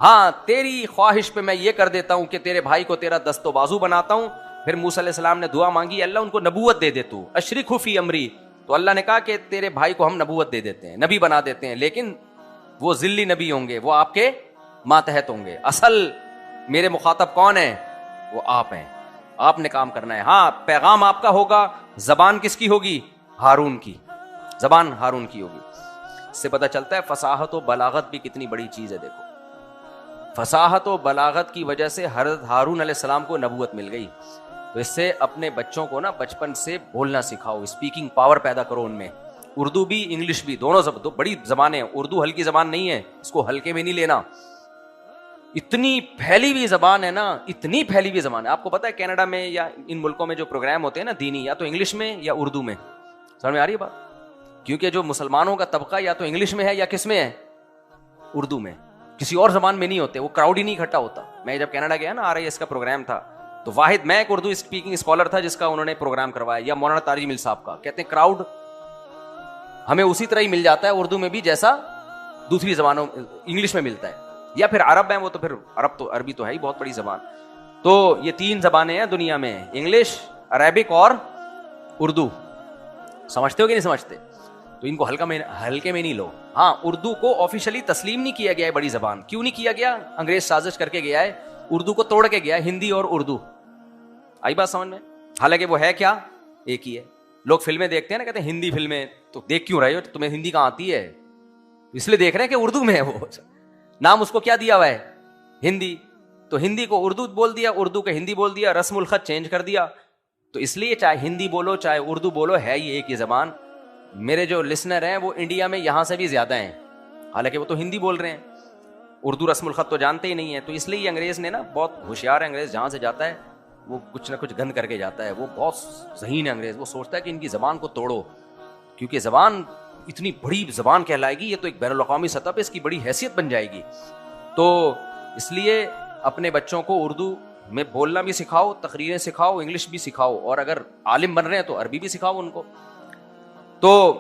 ہاں تیری خواہش پہ میں یہ کر دیتا ہوں کہ تیرے بھائی کو تیرا دست و بازو بناتا ہوں. پھر موسیٰ علیہ السلام نے دعا مانگی, اللہ ان کو نبوت دے دے تو, اشرکہ فی امری. تو اللہ نے کہا کہ تیرے بھائی کو ہم نبوت دے دیتے ہیں, نبی بنا دیتے ہیں, لیکن وہ ذلی نبی ہوں گے, وہ آپ کے ماتحت ہوں گے. اصل میرے مخاطب کون ہیں؟ وہ آپ ہیں, آپ نے کام کرنا ہے. ہاں پیغام آپ کا ہوگا, زبان کس کی ہوگی؟ ہارون کی, زبان ہارون کی ہوگی. اس سے پتہ چلتا ہے فصاحت و بلاغت بھی کتنی بڑی چیز ہے. دیکھو فصاحت و بلاغت کی وجہ سے حضرت ہارون علیہ السلام کو نبوت مل گئی. تو اس سے اپنے بچوں کو نا بچپن سے بولنا سکھاؤ, اسپیکنگ پاور پیدا کرو ان میں. اردو بھی انگلش بھی دونوں دو بڑی زبانیں ہیں. اردو ہلکی زبان نہیں ہے, اس کو ہلکے میں نہیں لینا. اتنی پھیلی ہوئی زبان ہے نا, اتنی پھیلی ہوئی زبان ہے. آپ کو پتا ہے کینیڈا میں یا ان ملکوں میں جو پروگرام ہوتے ہیں نا دینی, یا تو انگلش میں یا اردو میں. سمجھ میں آ رہی ہے بات؟ کیونکہ جو مسلمانوں کا طبقہ یا تو انگلش میں ہے یا کس میں ہے؟ اردو میں. کسی اور زبان میں نہیں ہوتے, وہ کراؤڈ ہی نہیں اکٹھا ہوتا. میں جب کینیڈا گیا نا, RIS کا پروگرام تھا, تو واحد میں ایک اردو اسپیکنگ اسکالر تھا جس کا انہوں نے پروگرام کروایا, یا مولانا طارق مل صاحب کا. کہتے ہیں کراؤڈ ہمیں اسی طرح ہی مل جاتا ہے اردو میں بھی جیسا دوسری زبانوں انگلش میں ملتا ہے. یا پھر عرب ہیں, وہ تو پھر عربی تو ہے ہی بہت بڑی زبان. تو یہ 3 زبانیں ہیں دنیا میں, انگلش, عربک اور اردو. سمجھتے ہو کہ نہیں سمجھتے؟ تو ان کو ہلکے میں نہیں لو. ہاں اردو کو آفیشلی تسلیم نہیں کیا گیا ہے بڑی زبان. کیوں نہیں کیا گیا؟ انگریز سازش کر کے گیا ہے, اردو کو توڑ کے گیا ہے. ہندی اور اردو, آئی بات سمجھ میں؟ حالانکہ وہ ہے کیا, ایک ہی ہے. لوگ فلمیں دیکھتے ہیں نا, کہتے ہیں ہندی فلمیں, تو دیکھ کیوں رہے ہو, تمہیں ہندی کہاں آتی ہے؟ اس لیے دیکھ رہے ہیں کہ اردو میں ہے. وہ نام اس کو کیا دیا ہوا ہے؟ ہندی. تو ہندی کو اردو بول دیا, اردو کو ہندی بول دیا, رسم الخط چینج کر دیا. تو اس لیے چاہے ہندی بولو چاہے اردو بولو, ہے یہ ایک ہی زبان. میرے جو لسنر ہیں وہ انڈیا میں یہاں سے بھی زیادہ ہیں, حالانکہ وہ تو ہندی بول رہے ہیں, اردو رسم الخط تو جانتے ہی نہیں ہیں. تو اس لیے یہ انگریز نے نا, بہت ہوشیار ہے انگریز, جہاں سے جاتا ہے وہ کچھ نہ کچھ گند کر کے جاتا ہے. وہ بہت ذہین ہے انگریز, وہ سوچتا ہے کہ ان کی زبان کو توڑو, کیونکہ زبان اتنی بڑی زبان کہلائے گی, یہ تو ایک بین الاقوامی سطح پہ اس کی بڑی حیثیت بن جائے گی. تو اس لیے اپنے بچوں کو اردو میں بولنا بھی سکھاؤ, تقریریں سکھاؤ, انگلش بھی سکھاؤ, اور اگر عالم بن رہے ہیں تو عربی بھی سکھاؤ ان کو. تو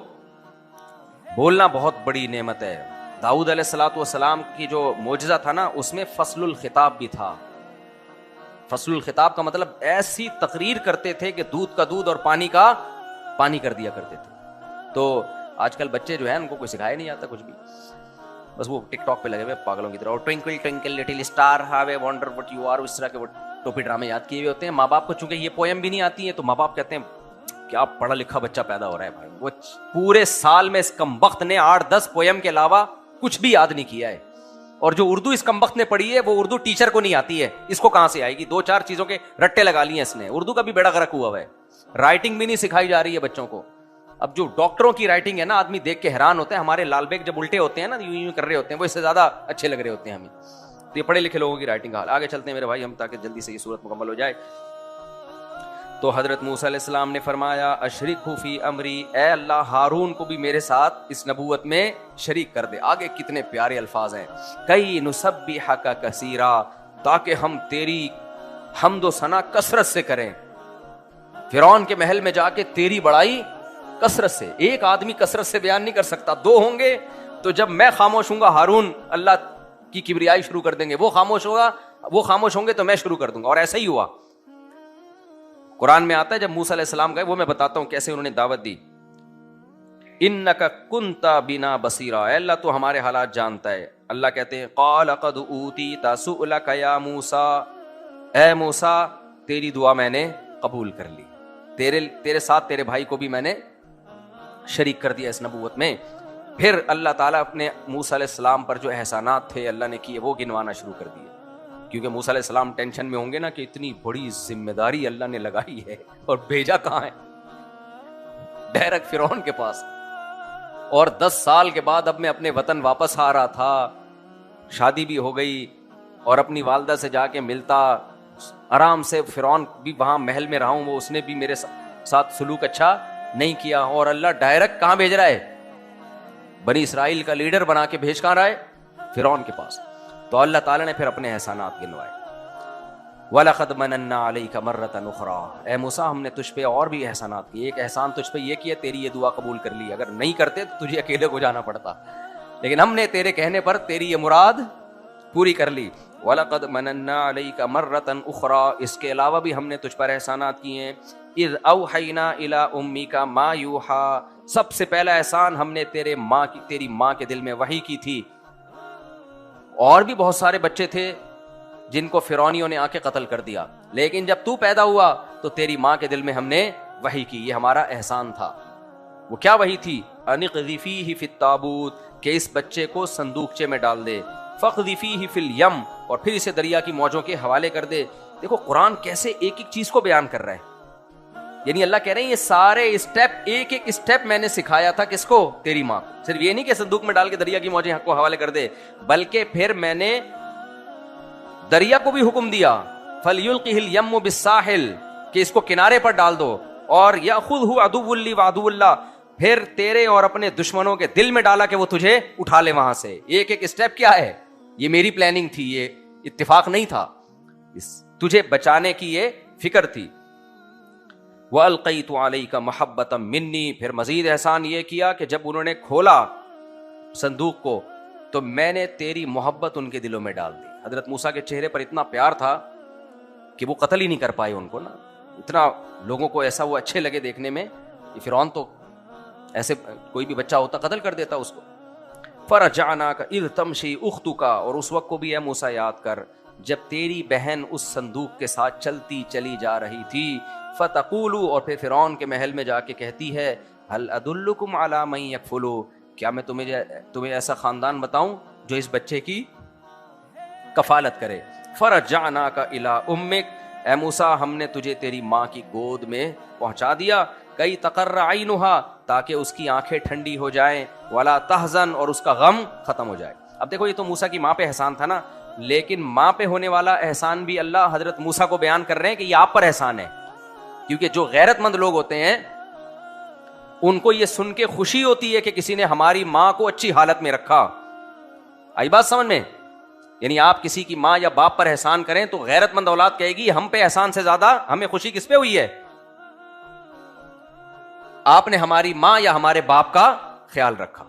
بولنا بہت بڑی نعمت ہے. داؤد علیہ الصلوۃ والسلام کی جو معجزہ تھا نا, اس میں فصل الخطاب بھی تھا. فصل الخطاب کا مطلب ایسی تقریر کرتے تھے کہ دودھ کا دودھ اور پانی کا پانی کر دیا کرتے تھے. تو آج کل بچے جو ہیں ان کو کوئی سکھایا نہیں آتا کچھ بھی, بس وہ ٹک ٹاک پہ لگے ہوئے پاگلوں کی طرح, اور twinkle twinkle little star how I wonder what you are, اس طرح کے وہ ٹوپی ڈرامے یاد کیے ہوئے ہوتے ہیں. ماں باپ کو چونکہ یہ پویم بھی نہیں آتی ہے, تو ماں باپ کہتے ہیں کیا پڑھا لکھا بچہ پیدا ہو رہا ہے بھائی. وہ پورے سال میں اس کمبخت نے 8-10 پویم کے علاوہ کچھ بھی یاد نہیں کیا ہے. اور جو اردو اس کمبخت نے پڑھی ہے وہ اردو ٹیچر کو نہیں آتی ہے, اس کو کہاں سے آئے گی؟ 2-4 چیزوں کے رٹے لگا لیے اس نے. اردو کا بھی بیڑا غرق ہوا ہے. رائٹنگ بھی نہیں سکھائی جا رہی ہے بچوں کو. اب جو ڈاکٹروں کی رائٹنگ ہے نا, آدمی دیکھ کے حیران ہوتا ہے. ہمارے لال بیگ جب الٹے ہوتے ہیں نا, یوں کر رہے ہوتے ہیں, وہ اس سے زیادہ اچھے لگ رہے ہوتے ہیں ہمیں. تو یہ پڑھے لکھے لوگوں کی رائٹنگ کا حال. آگے چلتے ہیں میرے بھائی ہم, تاکہ جلدی سے یہ صورت مکمل ہو جائے. تو حضرت موسیٰ علیہ السلام نے فرمایا اشرکہ فی امری, اے اللہ ہارون کو بھی میرے ساتھ اس نبوت میں شریک کر دے. آگے کتنے پیارے الفاظ ہیں, کئی نسبحک کثیرا, تاکہ ہم تیری حمد و ثنا کثرت سے کریں. فرعون کے محل میں جا کے تیری بڑائی کثرت سے. ایک آدمی کثرت سے بیان نہیں کر سکتا, 2 ہوں گے تو جب میں خاموش ہوں گا ہارون اللہ کی کبریائی شروع کر دیں گے, وہ خاموش ہوں گے تو میں شروع کر دوں گا. اور ایسا ہی ہوا. قرآن میں آتا ہے جب موسیٰ علیہ السلام گئے, وہ میں بتاتا ہوں کیسے انہوں نے دعوت دی. انک کنت بنا بصیرا, اے اللہ تو ہمارے حالات جانتا ہے. اللہ کہتے ہیں قال قد اوتیت سؤلک یا موسیٰ, اے موسیٰ تیری دعا میں نے قبول کر لی, تیرے ساتھ تیرے بھائی کو بھی میں نے شریک کر دیا اس نبوت میں. پھر اللہ تعالیٰ اپنے موسیٰ علیہ السلام پر جو احسانات تھے اللہ نے کیے وہ گنوانا شروع کر دیے, کیونکہ موسیٰ علیہ السلام ٹینشن میں ہوں گے نا کہ اتنی بڑی ذمہ داری اللہ نے لگائی ہے اور بھیجا کہاں ہے؟ ڈائریکٹ فرعون کے پاس. اور 10 سال کے بعد اب میں اپنے وطن واپس آ رہا تھا, شادی بھی ہو گئی اور اپنی والدہ سے جا کے ملتا, آرام سے فرعون بھی وہاں محل میں رہا ہوں, وہ اس نے بھی میرے ساتھ سلوک اچھا نہیں کیا. اور اللہ ڈائریکٹ کہاں بھیج رہا ہے؟ بنی اسرائیل کا لیڈر بنا کے بھیج کہاں رہا ہے؟ فرعون کے پاس. تو اللہ تعالیٰ نے پھر اپنے احسانات گنوائے. وَلَقَدْ مَنَنَّا عَلَيْكَ مَرَّةً أُخْرَىٰ, اے موسیٰ ہم نے تجھ پہ اور بھی احسانات کیے. ایک احسان تجھ پہ یہ کیا, تیری یہ دعا قبول کر لی. اگر نہیں کرتے تو تجھے اکیلے کو جانا پڑتا, لیکن ہم نے تیرے کہنے پر تیری یہ مراد پوری کر لی. وَلَقَدْ مَنَنَّا عَلَيْكَ مَرَّةً أُخْرَى, اس کے علاوہ بھی ہم نے تجھ پر احسانات کیے ہیں. اِذْ أَوْحَيْنَا إِلَىٰ أُمِّكَ مَا يُوحَىٰ, سب سے پہلا احسان ہم نے تیری ماں کے دل میں وحی کی تھی. اور بھی بہت سارے بچے تھے جن کو فرعونیوں نے آ کے قتل کر دیا, لیکن جب تو پیدا ہوا تو تیری ماں کے دل میں ہم نے وحی کی. یہ ہمارا احسان تھا. وہ کیا وحی تھی؟ أَنِ اقْذِفِيهِ فِي التَّابُوتِ, کہ اس بچے کو صندوقچے میں ڈال دے. فَاقْذِفِيهِ فِي الْيَمِّ, اور پھر اسے دریا کی موجوں کے حوالے کر دے. دیکھو قرآن کیسے ایک ایک چیز کو بیان کر رہا ہے. یعنی اللہ کہہ رہے ہیں یہ سارے اسٹیپ, ایک ایک اسٹیپ میں نے سکھایا تھا کس کو؟ تیری ماں. صرف یہ نہیں کہ صندوق میں ڈال کے دریا کی موجیں کو حوالے کر دے, بلکہ پھر میں نے دریا کو بھی حکم دیا فَلْيُلْقِهِ الْيَمُّ بِالسَّاحِلِ, کہ اس کو کنارے پر ڈال دو. اور يَأْخُذْهُ عَدُوٌّ لِّي وَعَدُوٌّ لَّهُ, پھر تیرے اور اپنے دشمنوں کے دل میں ڈالا کہ وہ تجھے اٹھا لے وہاں سے. ایک ایک اسٹیپ کیا ہے؟ یہ میری پلاننگ تھی, یہ اتفاق نہیں تھا, تجھے بچانے کی یہ فکر تھی. وَأَلْقَيْتُ عَلَيْكَ مَحَبَّةً مِّنِّي, پھر مزید احسان یہ کیا کہ جب انہوں نے کھولا صندوق کو تو میں نے تیری محبت ان کے دلوں میں ڈال دی. حضرت موسیٰ کے چہرے پر اتنا پیار تھا کہ وہ قتل ہی نہیں کر پائے ان کو نا. اتنا لوگوں کو ایسا وہ اچھے لگے دیکھنے میں. فرعون تو ایسے کوئی بھی بچہ ہوتا قتل کر دیتا اس کو. فَرَجَعْنَاكَ إِذْ تَمْشِي أُخْتُكَ, اور اس وقت کو بھی اے موسیٰ یاد کر جب تیری بہن اس صندوق کے ساتھ چلتی چلی جا رہی تھی. فَتَقُولُ, اور پھر فرعون کے محل میں جا کے کہتی ہے هَلْ أَدُلُّكُمْ عَلَىٰ مَن يَكْفُلُ, کیا میں تمہیں ایسا خاندان بتاؤں جو اس بچے کی کفالت کرے. فَرَجَعْنَاكَ إِلَىٰ أُمِّكَ, اے موسیٰ ہم نے تجھے تیری ماں کی گود میں پہنچا دیا. کئی تقر عینھا, تاکہ اس کی آنکھیں ٹھنڈی ہو جائیں. ولا تحزن, اور اس کا غم ختم ہو جائے. اب دیکھو یہ تو موسیٰ کی ماں پہ احسان تھا نا, لیکن ماں پہ ہونے والا احسان بھی اللہ حضرت موسیٰ کو بیان کر رہے ہیں کہ یہ آپ پر احسان ہے. کیونکہ جو غیرت مند لوگ ہوتے ہیں ان کو یہ سن کے خوشی ہوتی ہے کہ کسی نے ہماری ماں کو اچھی حالت میں رکھا. آئی بات سمجھ میں؟ یعنی آپ کسی کی ماں یا باپ پر احسان کریں تو غیرت مند اولاد کہے گی ہم پہ احسان سے زیادہ ہمیں خوشی کس پہ ہوئی ہے؟ آپ نے ہماری ماں یا ہمارے باپ کا خیال رکھا.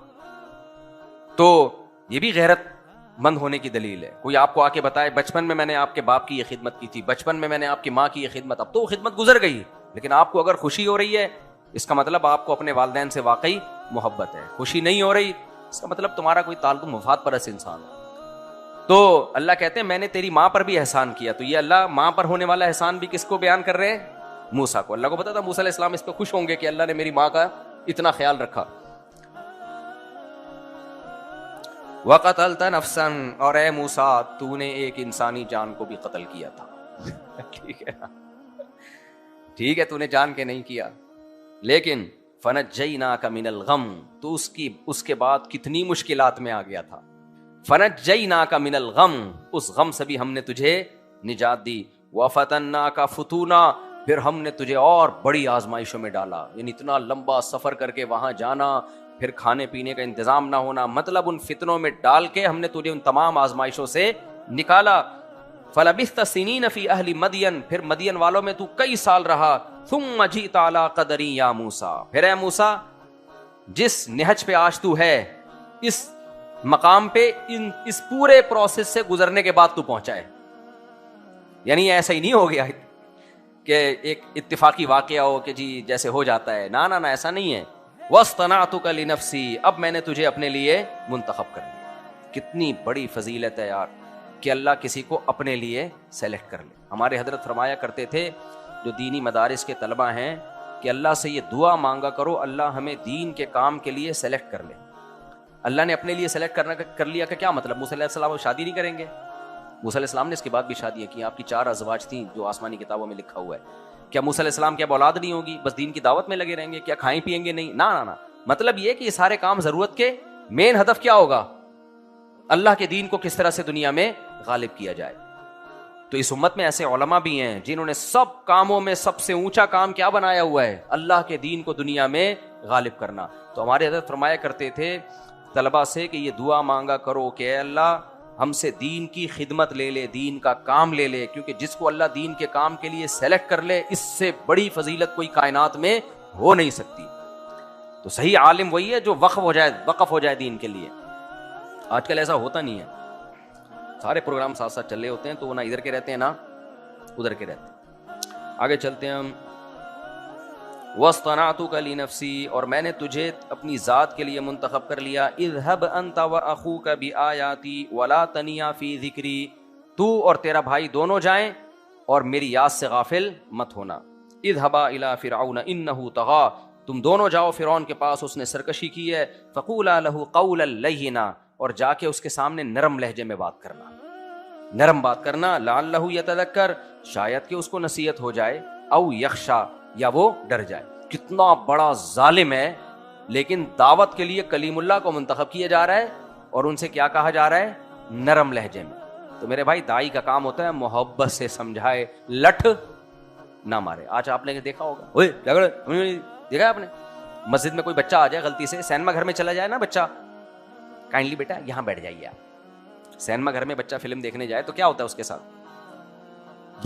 تو یہ بھی غیرت مند ہونے کی دلیل ہے. کوئی آپ کو آ کے بتائے بچپن میں نے آپ کے باپ کی یہ خدمت کی تھی, بچپن میں نے آپ کی ماں کی یہ خدمت, اب تو وہ خدمت گزر گئی, لیکن آپ کو اگر خوشی ہو رہی ہے اس کا مطلب آپ کو اپنے والدین سے واقعی محبت ہے. خوشی نہیں ہو رہی اس کا مطلب تمہارا کوئی تعلق مفاد پرست انسان ہو. تو اللہ کہتے ہیں میں نے تیری ماں پر بھی احسان کیا. تو یہ اللہ ماں پر ہونے والا احسان بھی کس کو بیان کر رہے ہیں؟ موسیٰ کو. اللہ کو پتا تھا موسیٰ علیہ السلام اس پہ خوش ہوں گے کہ اللہ نے میری ماں کا اتنا خیال رکھا. وَقَتَلْتَ نَفْسًا, اور اے موسیٰ تو نے ایک انسانی جان کو بھی قتل کیا تھا. ٹھیک ہے تو نے جان کے نہیں کیا, لیکن فَنَجَّيْنَاكَ مِنَ الْغَمِّ, تو اس کے بعد کتنی مشکلات میں آ گیا تھا. فَنَجَّيْنَاكَ مِنَ الْغَمِّ, اس غم سے بھی ہم نے تجھے نجات دی. وَفَتَنَّاكَ فُتُونًا, پھر ہم نے تجھے اور بڑی آزمائشوں میں ڈالا. یعنی اتنا لمبا سفر کر کے وہاں جانا, پھر کھانے پینے کا انتظام نہ ہونا, مطلب ان فتنوں میں ڈال کے ہم نے تجھے ان تمام آزمائشوں سے نکالا. فَلَبِثْتَ سِنِينَ فِي أَهْلِ مَدْيَنَ, پھر مدین والوں میں تو کئی سال رہا. ثُمَّ جِئْتَ عَلَىٰ قَدَرٍ يَا مُوسَىٰ, پھر اے موسیٰ جس نہج پہ آج تو ہے, اس مقام پہ اس پورے پروسیس سے گزرنے کے بعد تو پہنچا ہے. یعنی ایسا ہی نہیں ہو گیا کہ ایک اتفاقی واقعہ ہو کہ جی جیسے ہو جاتا ہے, نہ نہ ایسا نہیں ہے. وَاصْطَنَعْتُكَ لِنَفْسِي, اب میں نے تجھے اپنے لیے منتخب کر لیا. کتنی بڑی فضیلت ہے یار کہ اللہ کسی کو اپنے لیے سلیکٹ کر لے. ہمارے حضرت فرمایا کرتے تھے جو دینی مدارس کے طلبہ ہیں کہ اللہ سے یہ دعا مانگا کرو اللہ ہمیں دین کے کام کے لیے سلیکٹ کر لے. اللہ نے اپنے لیے سلیکٹ کر لیا کا کیا مطلب؟ موسیٰ علیہ السلام شادی نہیں کریں گے؟ موسیٰ علیہ السلام نے اس کے بعد بھی شادیاں کی. آپ کی 4 ازواج تھیں جو آسمانی کتابوں میں لکھا ہوا ہے. کیا موسیٰ علیہ السلام کی اب اولاد نہیں ہوگی؟ بس دین کی دعوت میں لگے رہیں گے؟ کیا کھائیں پیئیں گے؟ نہیں, نہ. مطلب یہ کہ یہ سارے کام ضرورت کے مین ہدف کیا ہوگا؟ اللہ کے دین کو کس طرح سے دنیا میں غالب کیا جائے. تو اس امت میں ایسے علماء بھی ہیں جنہوں نے سب کاموں میں سب سے اونچا کام کیا بنایا ہوا ہے؟ اللہ کے دین کو دنیا میں غالب کرنا. تو ہمارے حضرت فرمایا کرتے تھے طلبہ سے کہ یہ دعا مانگا کرو کہ اے اللہ ہم سے دین کی خدمت لے لے, دین کا کام لے لے, کیونکہ جس کو اللہ دین کے کام کے لیے سلیکٹ کر لے اس سے بڑی فضیلت کوئی کائنات میں ہو نہیں سکتی. تو صحیح عالم وہی ہے جو وقف ہو جائے دین کے لیے. آج کل ایسا ہوتا نہیں ہے. سارے پروگرام ساتھ ساتھ چل رہے ہوتے ہیں تو وہ نہ ادھر کے رہتے ہیں نہ ادھر کے رہتے ہیں. آگے چلتے ہیں ہم. وَاصْطَنَعْتُكَ لِنَفْسِي، اور میں نے تجھے اپنی ذات کے لیے منتخب کر لیا. اذهب انت واخوك بآیاتی ولا تنیا فی ذکری، تو اور تیرا بھائی دونوں جائیں اور میری یاد سے غافل مت ہونا. اذهبا الى فرعون انه طغى، تم دونوں جاؤ فرعون کے پاس، اس نے سرکشی کی ہے. فقولا له قولا لینا، اور جا کے اس کے سامنے نرم لہجے میں بات کرنا، نرم بات کرنا. لعلہ یتذکر، شاید کہ اس کو نصیحت ہو جائے. او یخشا، یا وہ ڈر جائے. کتنا بڑا ظالم ہے، لیکن دعوت کے لیے کلیم اللہ کو منتخب کیا جا رہا ہے اور ان سے کیا کہا جا رہا ہے؟ نرم لہجے میں. تو میرے بھائی دائی کا کام ہوتا ہے محبت سے سمجھائے، لٹ نہ مارے. آج آپ نے دیکھا ہوگا، اوئے کیا کر دیکھا ہے آپ نے، مسجد میں کوئی بچہ آ جائے غلطی سے، سینما گھر میں چلا جائے نا بچہ، کائنڈلی بیٹا یہاں بیٹھ جائیے آپ. سینما گھر میں بچہ فلم دیکھنے جائے تو کیا ہوتا ہے اس کے ساتھ؟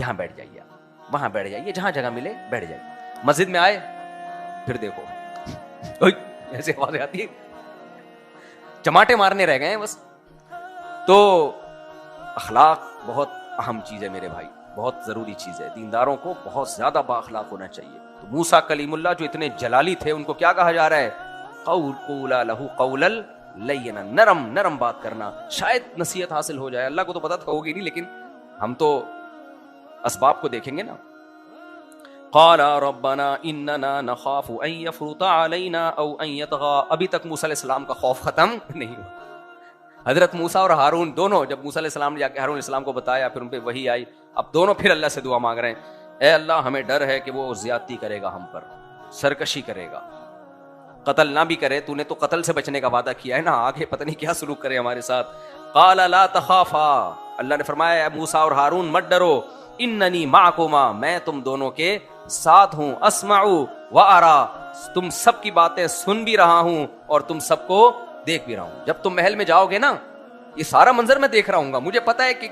یہاں بیٹھ جائیے آپ، وہاں بیٹھ جائیے، جہاں جگہ ملے بیٹھ جائیے. مسجد میں آئے پھر دیکھو ایسے آواز آتی ہے، چماٹے مارنے رہ گئے ہیں بس. تو اخلاق بہت اہم چیز ہے میرے بھائی، بہت ضروری چیز ہے. دینداروں کو بہت زیادہ با اخلاق ہونا چاہیے. تو موسیٰ کلیم اللہ جو اتنے جلالی تھے، ان کو کیا کہا جا رہا ہے؟ قولا لہ قولا لینا، نرم نرم بات کرنا. شاید نصیحت حاصل ہو جائے. اللہ کو تو پتہ تو ہوگی نہیں، لیکن ہم تو اسباب کو دیکھیں گے نا. قال ربنا اننا نخاف ان يفرط علينا او ان يطغى. ابھی تک موسیٰ علیہ السلام کا خوف ختم نہیں ہوا. حضرت موسیٰ اور ہارون دونوں، جب موسیٰ علیہ السلام نے جا کے ہارون علیہ السلام کو بتایا، پھر ان پہ وحی آئی، اب دونوں پھر اللہ سے دعا مانگ رہے ہیں، اے اللہ ہمیں ڈر ہے کہ وہ زیادتی کرے گا، ہم پر سرکشی کرے گا، قتل نہ بھی کرے. تو نے تو قتل سے بچنے کا وعدہ کیا ہے نا، آگے پتہ نہیں کیا سلوک کرے ہمارے ساتھ. قال لا تخافا، اللہ نے فرمایا اے موسیٰ اور ہارون مت ڈرو، اننی معکما، میں تم دونوں کے ساتھ ہوں. اسمع و ارا، تم سب کی باتیں سن بھی رہا ہوں اور تم سب کو دیکھ بھی رہا ہوں. جب تم محل میں جاؤ گے نا، یہ سارا منظر میں دیکھ رہا ہوں گا. مجھے پتا ہے کہ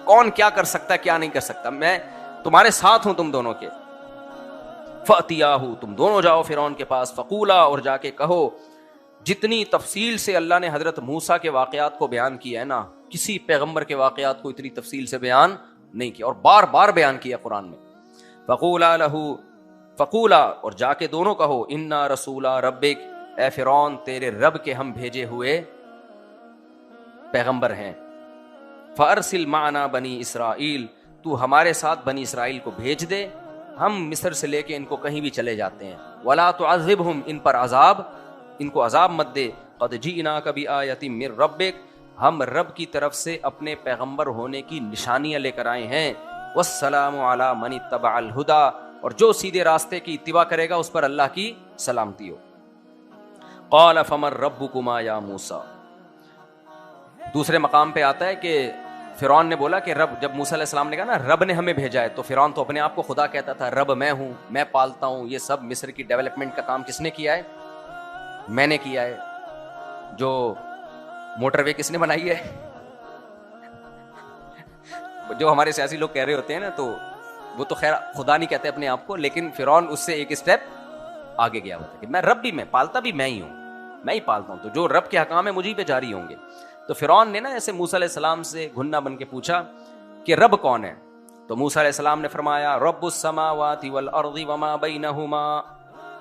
کون کیا کر سکتا ہے کیا نہیں کر سکتا. میں تمہارے ساتھ ہوں تم دونوں کے. فَأْتِيَاهُ، تم دونوں جاؤ فرعون کے پاس. فَقُولَا، اور جا کے کہو. جتنی تفصیل سے اللہ نے حضرت موسیٰ کے واقعات کو بیان کیا ہے نا، کسی پیغمبر کے واقعات کو اتنی تفصیل سے بیان نہیں کیا، اور بار بار بیان کیا قرآن میں. فَقُولَا لَهُ، فَقُولَا، اور جا کے دونوں کہو، اِنَّا رَسُولَ رَبِّكَ، اے فرعون تیرے رب کے ہم بھیجے ہوئے پیغمبر ہیں. فَأَرْسِلْ مَعَنَا بَنِي إِسْرَائِيل، تو ہمارے ساتھ بنی اسرائیل کو بھیج دے، ہم مصر سے لے کے ان کو کہیں بھی چلے جاتے ہیں. وَلَا تُعَذِّبْهُمْ، ان پر عذاب، ان کو عذاب مت دے. قَدْ جِئْنَاكَ بِآيَةٍ مِّن رَّبِّكَ، ہم رب کی طرف سے اپنے پیغمبر ہونے کی نشانیاں لے کر آئے ہیں. وَالسَّلَامُ عَلَىٰ مَنِ اتَّبَعَ الْهُدَىٰ، اور جو سیدھے راستے کی اتباع کرے گا اس پر اللہ کی سلامتی ہو. قَالَ فَمَن رَّبُّكُمَا يَا مُوسَىٰ، دوسرے مقام پہ آتا ہے کہ فرعون نے بولا کہ رب، جب موسیٰ علیہ السلام نے کہا نا رب نے ہمیں بھیجا ہے، تو فرعون تو اپنے آپ کو خدا کہتا تھا، رب میں ہوں، میں پالتا ہوں. یہ سب مصر کی ڈیولپمنٹ کا کام کس نے کیا ہے؟ میں نے کیا ہے. جو موٹر وے کس نے بنائی ہے؟ جو ہمارے سیاسی لوگ کہہ رہے ہوتے ہیں نا، تو وہ تو خیر خدا نہیں کہتے اپنے آپ کو، لیکن فرعون اس سے ایک اسٹیپ آگے گیا ہوتا ہے کہ میں رب بھی، میں پالتا بھی میں ہی ہوں، میں ہی پالتا ہوں، تو جو رب کے حکام ہیں مجھے پہ جاری ہوں گے. تو فرعون نے نا ایسے موسیٰ علیہ السلام سے گھنا بن کے پوچھا کہ رب کون ہے؟ تو موسیٰ علیہ السلام نے فرمایا رب السماوات والارض وما بینہما،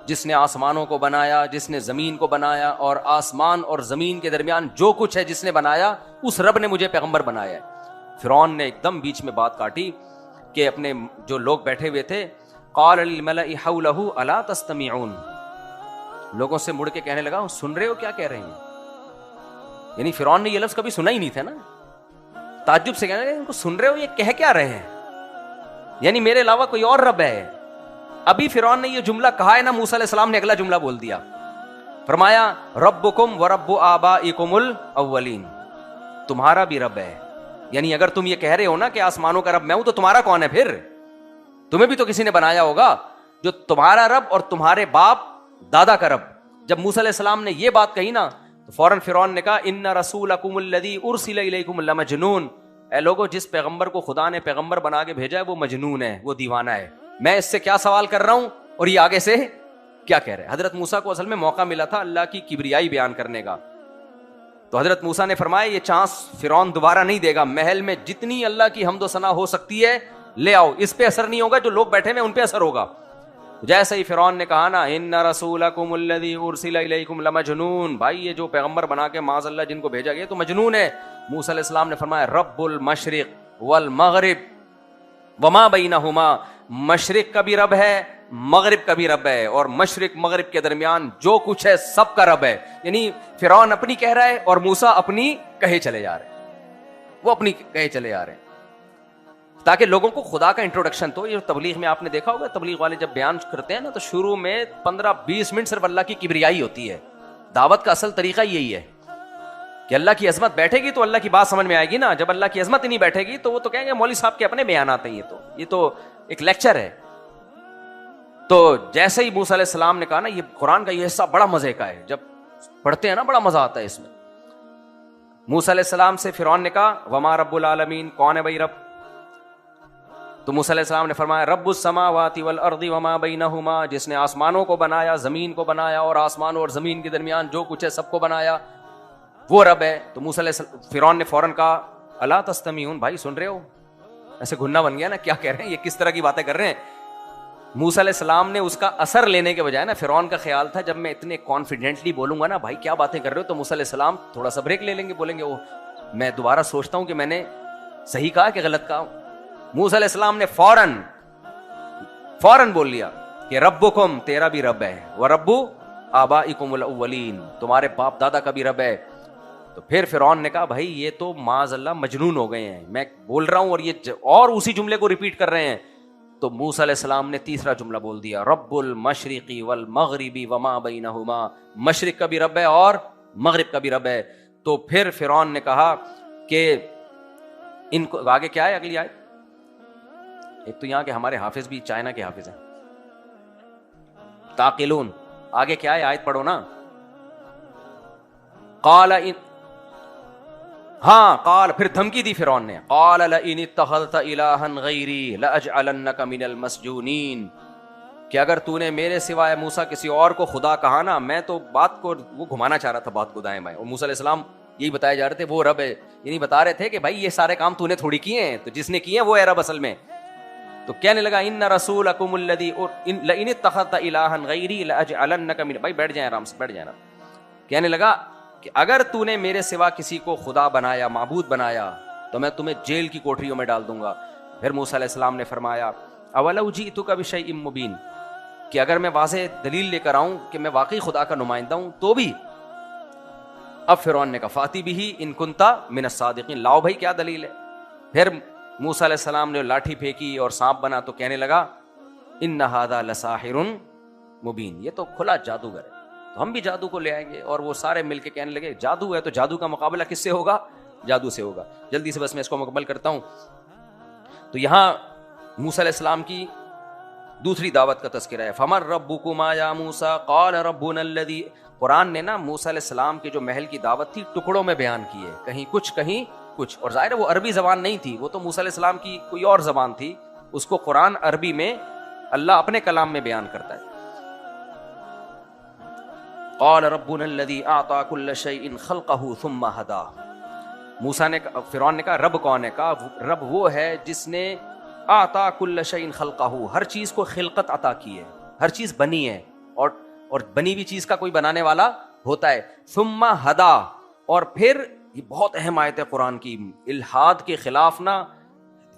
جس نے آسمانوں کو بنایا، جس نے زمین کو بنایا، اور آسمان اور زمین کے درمیان جو کچھ ہے جس نے بنایا، اس رب نے مجھے پیغمبر بنایا ہے. فرعون نے ایک دم بیچ میں بات کاٹی کہ اپنے جو لوگ بیٹھے ہوئے تھے، قال للملأ حولہ الا تستمعون، لوگوں سے مڑ کے کہنے لگا سن رہے ہو کیا کہہ رہے ہیں؟ یعنی فرعون نے یہ لفظ کبھی سنا ہی نہیں تھا نا. تعجب سے کہنے لگا ان کو سن رہے ہو، یہ کہہ کیا رہے ہیں؟ یعنی میرے علاوہ کوئی اور رب ہے؟ ابھی فرعون نے یہ جملہ کہا ہے نا، موسیٰ علیہ السلام نے اگلا جملہ بول دیا، فرمایا ربکم ورب آبائکم الاولین، تمہارا بھی رب ہے. یعنی اگر تم یہ کہہ رہے ہو نا کہ آسمانوں کا رب میں ہوں، تو تمہارا کون ہے پھر؟ تمہیں بھی تو کسی نے بنایا ہوگا. جو تمہارا رب اور تمہارے باپ دادا کا رب. جب موسیٰ علیہ السلام نے یہ بات کہی نا، تو فوراً فرعون نے کہا ان رسولکم الذی ارسل الیکم لمجنون، اے لوگوں جس پیغمبر کو خدا نے پیغمبر بنا کے بھیجا ہے وہ مجنون ہے، وہ دیوانہ ہے. میں اس سے کیا سوال کر رہا ہوں اور یہ آگے سے کیا کہہ رہے ہیں؟ حضرت موسیٰ کو اصل میں موقع ملا تھا اللہ کی کبریائی بیان کرنے کا. تو حضرت موسیٰ نے فرمایا یہ چانس فرعون دوبارہ نہیں دے گا, محل میں جتنی اللہ کی حمد و ثنا ہو سکتی ہے لے آؤ, اس پہ اثر نہیں ہوگا, جو لوگ بیٹھے ہوئے ان پہ اثر ہوگا. جیسے ہی فرعون نے کہا نا ان رسولکم الذی ارسل الیکم لمجنون, بھائی یہ جو پیغمبر بنا کے معاذ اللہ جن کو بھیجا گیا تو مجنون ہے. موسیٰ علیہ السلام نے فرمایا رب المشرق والمغرب وما بینہما, مشرق کا بھی رب ہے مغرب کا بھی رب ہے, اور مشرق مغرب کے درمیان جو کچھ ہے سب کا رب ہے. یعنی فرعون اپنی کہہ رہا ہے اور موسیٰ اپنی کہے چلے جا رہے ہیں, وہ اپنی کہے چلے جا رہے ہیں, تاکہ لوگوں کو خدا کا انٹروڈکشن. تو یہ تبلیغ میں آپ نے دیکھا ہوگا, تبلیغ والے جب بیان کرتے ہیں نا تو شروع میں 15-20 منٹ صرف اللہ کی کبریائی ہوتی ہے. دعوت کا اصل طریقہ یہی ہے کہ اللہ کی عظمت بیٹھے گی تو اللہ کی بات سمجھ میں آئے گی نا. جب اللہ کی عظمت ہی نہیں بیٹھے گی تو وہ تو کہیں گے مولوی صاحب کے اپنے بیانات ہیں, یہ تو ایک لیکچر ہے. تو جیسے ہی موسیٰ علیہ السلام نے کہا نا, یہ قرآن کا یہ حصہ بڑا مزے کا ہے, جب پڑھتے ہیں نا بڑا مزہ آتا ہے اس میں. موسیٰ علیہ السلام سے فرعون نے کہا وما رب العالمین, کون ہے بھائی رب؟ تو موسیٰ علیہ السلام نے فرمایا رب السماوات والارض وما بینہما, جس نے آسمانوں کو بنایا زمین کو بنایا اور آسمانوں اور زمین کے درمیان جو کچھ ہے سب کو بنایا, وہ رب ہے. تو موسیٰ علیہ السلام فرعون نے فوراً کہا الا تستمعون, بھائی سن رہے ہو؟ ایسے گھننا بن گیا نا, کیا کہہ رہے ہیں یہ, کس طرح کی باتیں کر رہے ہیں. موسیٰ علیہ السلام نے اس کا اثر لینے کے بجائے نا, فرعون کا خیال تھا جب میں اتنے کانفیڈنٹلی بولوں گا نا بھائی کیا باتیں کر رہے ہو, تو موسیٰ علیہ السلام تھوڑا سا بریک لے لیں گے, بولیں گے وہ میں دوبارہ سوچتا ہوں کہ میں نے صحیح کہا کہ غلط کہا. موسیٰ علیہ السلام نے فوراً بول لیا کہ ربکم, تیرا بھی رب ہے, ورب آبائکم الاولین, تمہارے باپ دادا کا بھی رب ہے. تو پھر فرعون نے کہا بھائی یہ تو معاذ اللہ مجنون ہو گئے ہیں, میں بول رہا ہوں اور یہ اور اسی جملے کو ریپیٹ کر رہے ہیں. تو موسیٰ علیہ السلام نے تیسرا جملہ بول دیا رب المشرقی والمغربی وما بینہما, مشرق کا بھی رب ہے اور مغرب کا بھی رب ہے. تو پھر فرعون نے کہا کہ ان کو آگے کیا ہے اگلی آیت, ایک تو یہاں کے ہمارے حافظ بھی چائنا کے حافظ ہیں, تاقلون, آگے کیا ہے آیت پڑھو نا. قال قال, پھر دھمکی دی فرعون نے, قال لئن اتخذت الہا غیری لاجعلنک من المسجونین, کہ اگر تو نے میرے سوائے موسیٰ کسی اور کو خدا کہا نا, میں تو بات کو وہ گھمانا چاہ رہا تھا بات کو دائیں بائیں, اور موسیٰ علیہ السلام یہی بتائے جا رہے تھے وہ رب ہے, یہ نہیں بتا رہے تھے کہ بھائی یہ سارے کام تو نے تھوڑی کیے ہیں, تو جس نے کیے ہیں وہ ہے رب اصل میں. تو کہنے لگا ان رسولکم الذی لئن اتخذت الہا غیری لاجعلنک من, بھائی بیٹھ جائیں آرام سے بیٹھ جائیں. کہنے لگا کہ اگر تو نے میرے سوا کسی کو خدا بنایا معبود بنایا تو میں تمہیں جیل کی کوٹریوں میں ڈال دوں گا. پھر موسیٰ علیہ السلام نے فرمایا اولو جئتک بشیء مبین, کہ اگر میں واضح دلیل لے کر آؤں کہ میں واقعی خدا کا نمائندہ ہوں تو بھی. اب فرعون نے کہا فاتی بھی ان کنتا من الصادقین, لاؤ بھائی کیا دلیل ہے. پھر موسیٰ علیہ السلام نے لاٹھی پھینکی اور سانپ بنا تو کہنے لگا ان ھذا لساحر مبین, یہ تو کھلا جادوگر ہے, تو ہم بھی جادو کو لے آئیں گے. اور وہ سارے مل کے کہنے لگے جادو ہے تو جادو کا مقابلہ کس سے ہوگا, جادو سے ہوگا. جلدی سے بس میں اس کو مکمل کرتا ہوں. تو یہاں موسیٰ علیہ السلام کی دوسری دعوت کا تذکرہ ہے. فمن ربکما یا موسیٰ قال ربنا الذی, قرآن نے نا موسیٰ علیہ السلام کے جو محل کی دعوت تھی ٹکڑوں میں بیان کی ہے, کہیں کچھ کہیں کچھ, اور ظاہر ہے وہ عربی زبان نہیں تھی, وہ تو موسیٰ علیہ السلام کی کوئی اور زبان تھی, اس کو قرآن عربی میں اللہ اپنے کلام میں بیان کرتا ہے. قال ربنا الذی اعطى كل شيء خلقه ثم هدى, موسیٰ نے, فرعون نے کہا رب کون ہے, کہا رب وہ ہے جس نے اعطى كل شيء خلقه, ہر چیز کو خلقت عطا کی ہے, ہر چیز بنی ہے, اور بنی ہوئی چیز کا کوئی بنانے والا ہوتا ہے. ثم هدى, اور پھر یہ بہت اہم آیت ہے قرآن کی, الحاد کے خلاف نا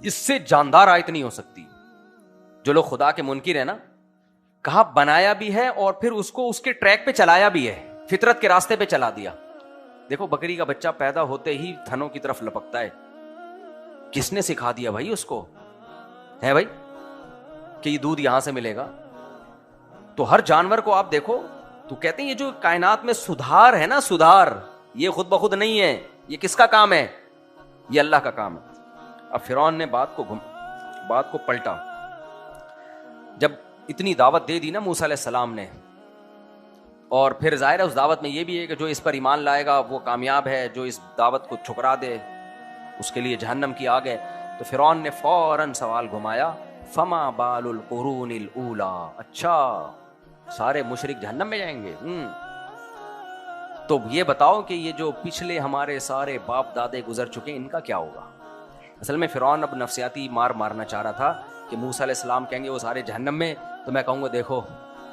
اس سے جاندار آیت نہیں ہو سکتی. جو لوگ خدا کے منکر ہیں نا, کہا بنایا بھی ہے اور پھر اس کو اس کے ٹریک پہ چلایا بھی ہے, فطرت کے راستے پہ چلا دیا. دیکھو بکری کا بچہ پیدا ہوتے ہی تھنوں کی طرف لپکتا ہے, کس نے سکھا دیا بھائی اس کو, ہے بھائی کہ یہ دودھ یہاں سے ملے گا. تو ہر جانور کو آپ دیکھو تو کہتے ہیں یہ جو کائنات میں سدھار ہے نا, سدھار یہ خود بخود نہیں ہے, یہ کس کا کام ہے, یہ اللہ کا کام ہے. اب فرعون نے بات کو پلٹا. جب اتنی دعوت دے دی نا موسیٰ علیہ السلام نے, اور پھر ظاہر ہے اس دعوت میں یہ بھی ہے کہ جو اس پر ایمان لائے گا وہ کامیاب ہے, جو اس دعوت کو ٹھکرا دے اس کے لیے جہنم کی آگ ہے. تو فرعون نے فوراً سوال گھمایا فما بال القرون الاولی, اچھا سارے مشرک جہنم میں جائیں گے. تو یہ بتاؤ کہ یہ جو پچھلے ہمارے سارے باپ دادے گزر چکے ان کا کیا ہوگا؟ اصل میں فرعون اب نفسیاتی مارنا چاہ رہا تھا کہ موسیٰ علیہ السلام کہیں گے وہ سارے جہنم میں، تو میں کہوں گا دیکھو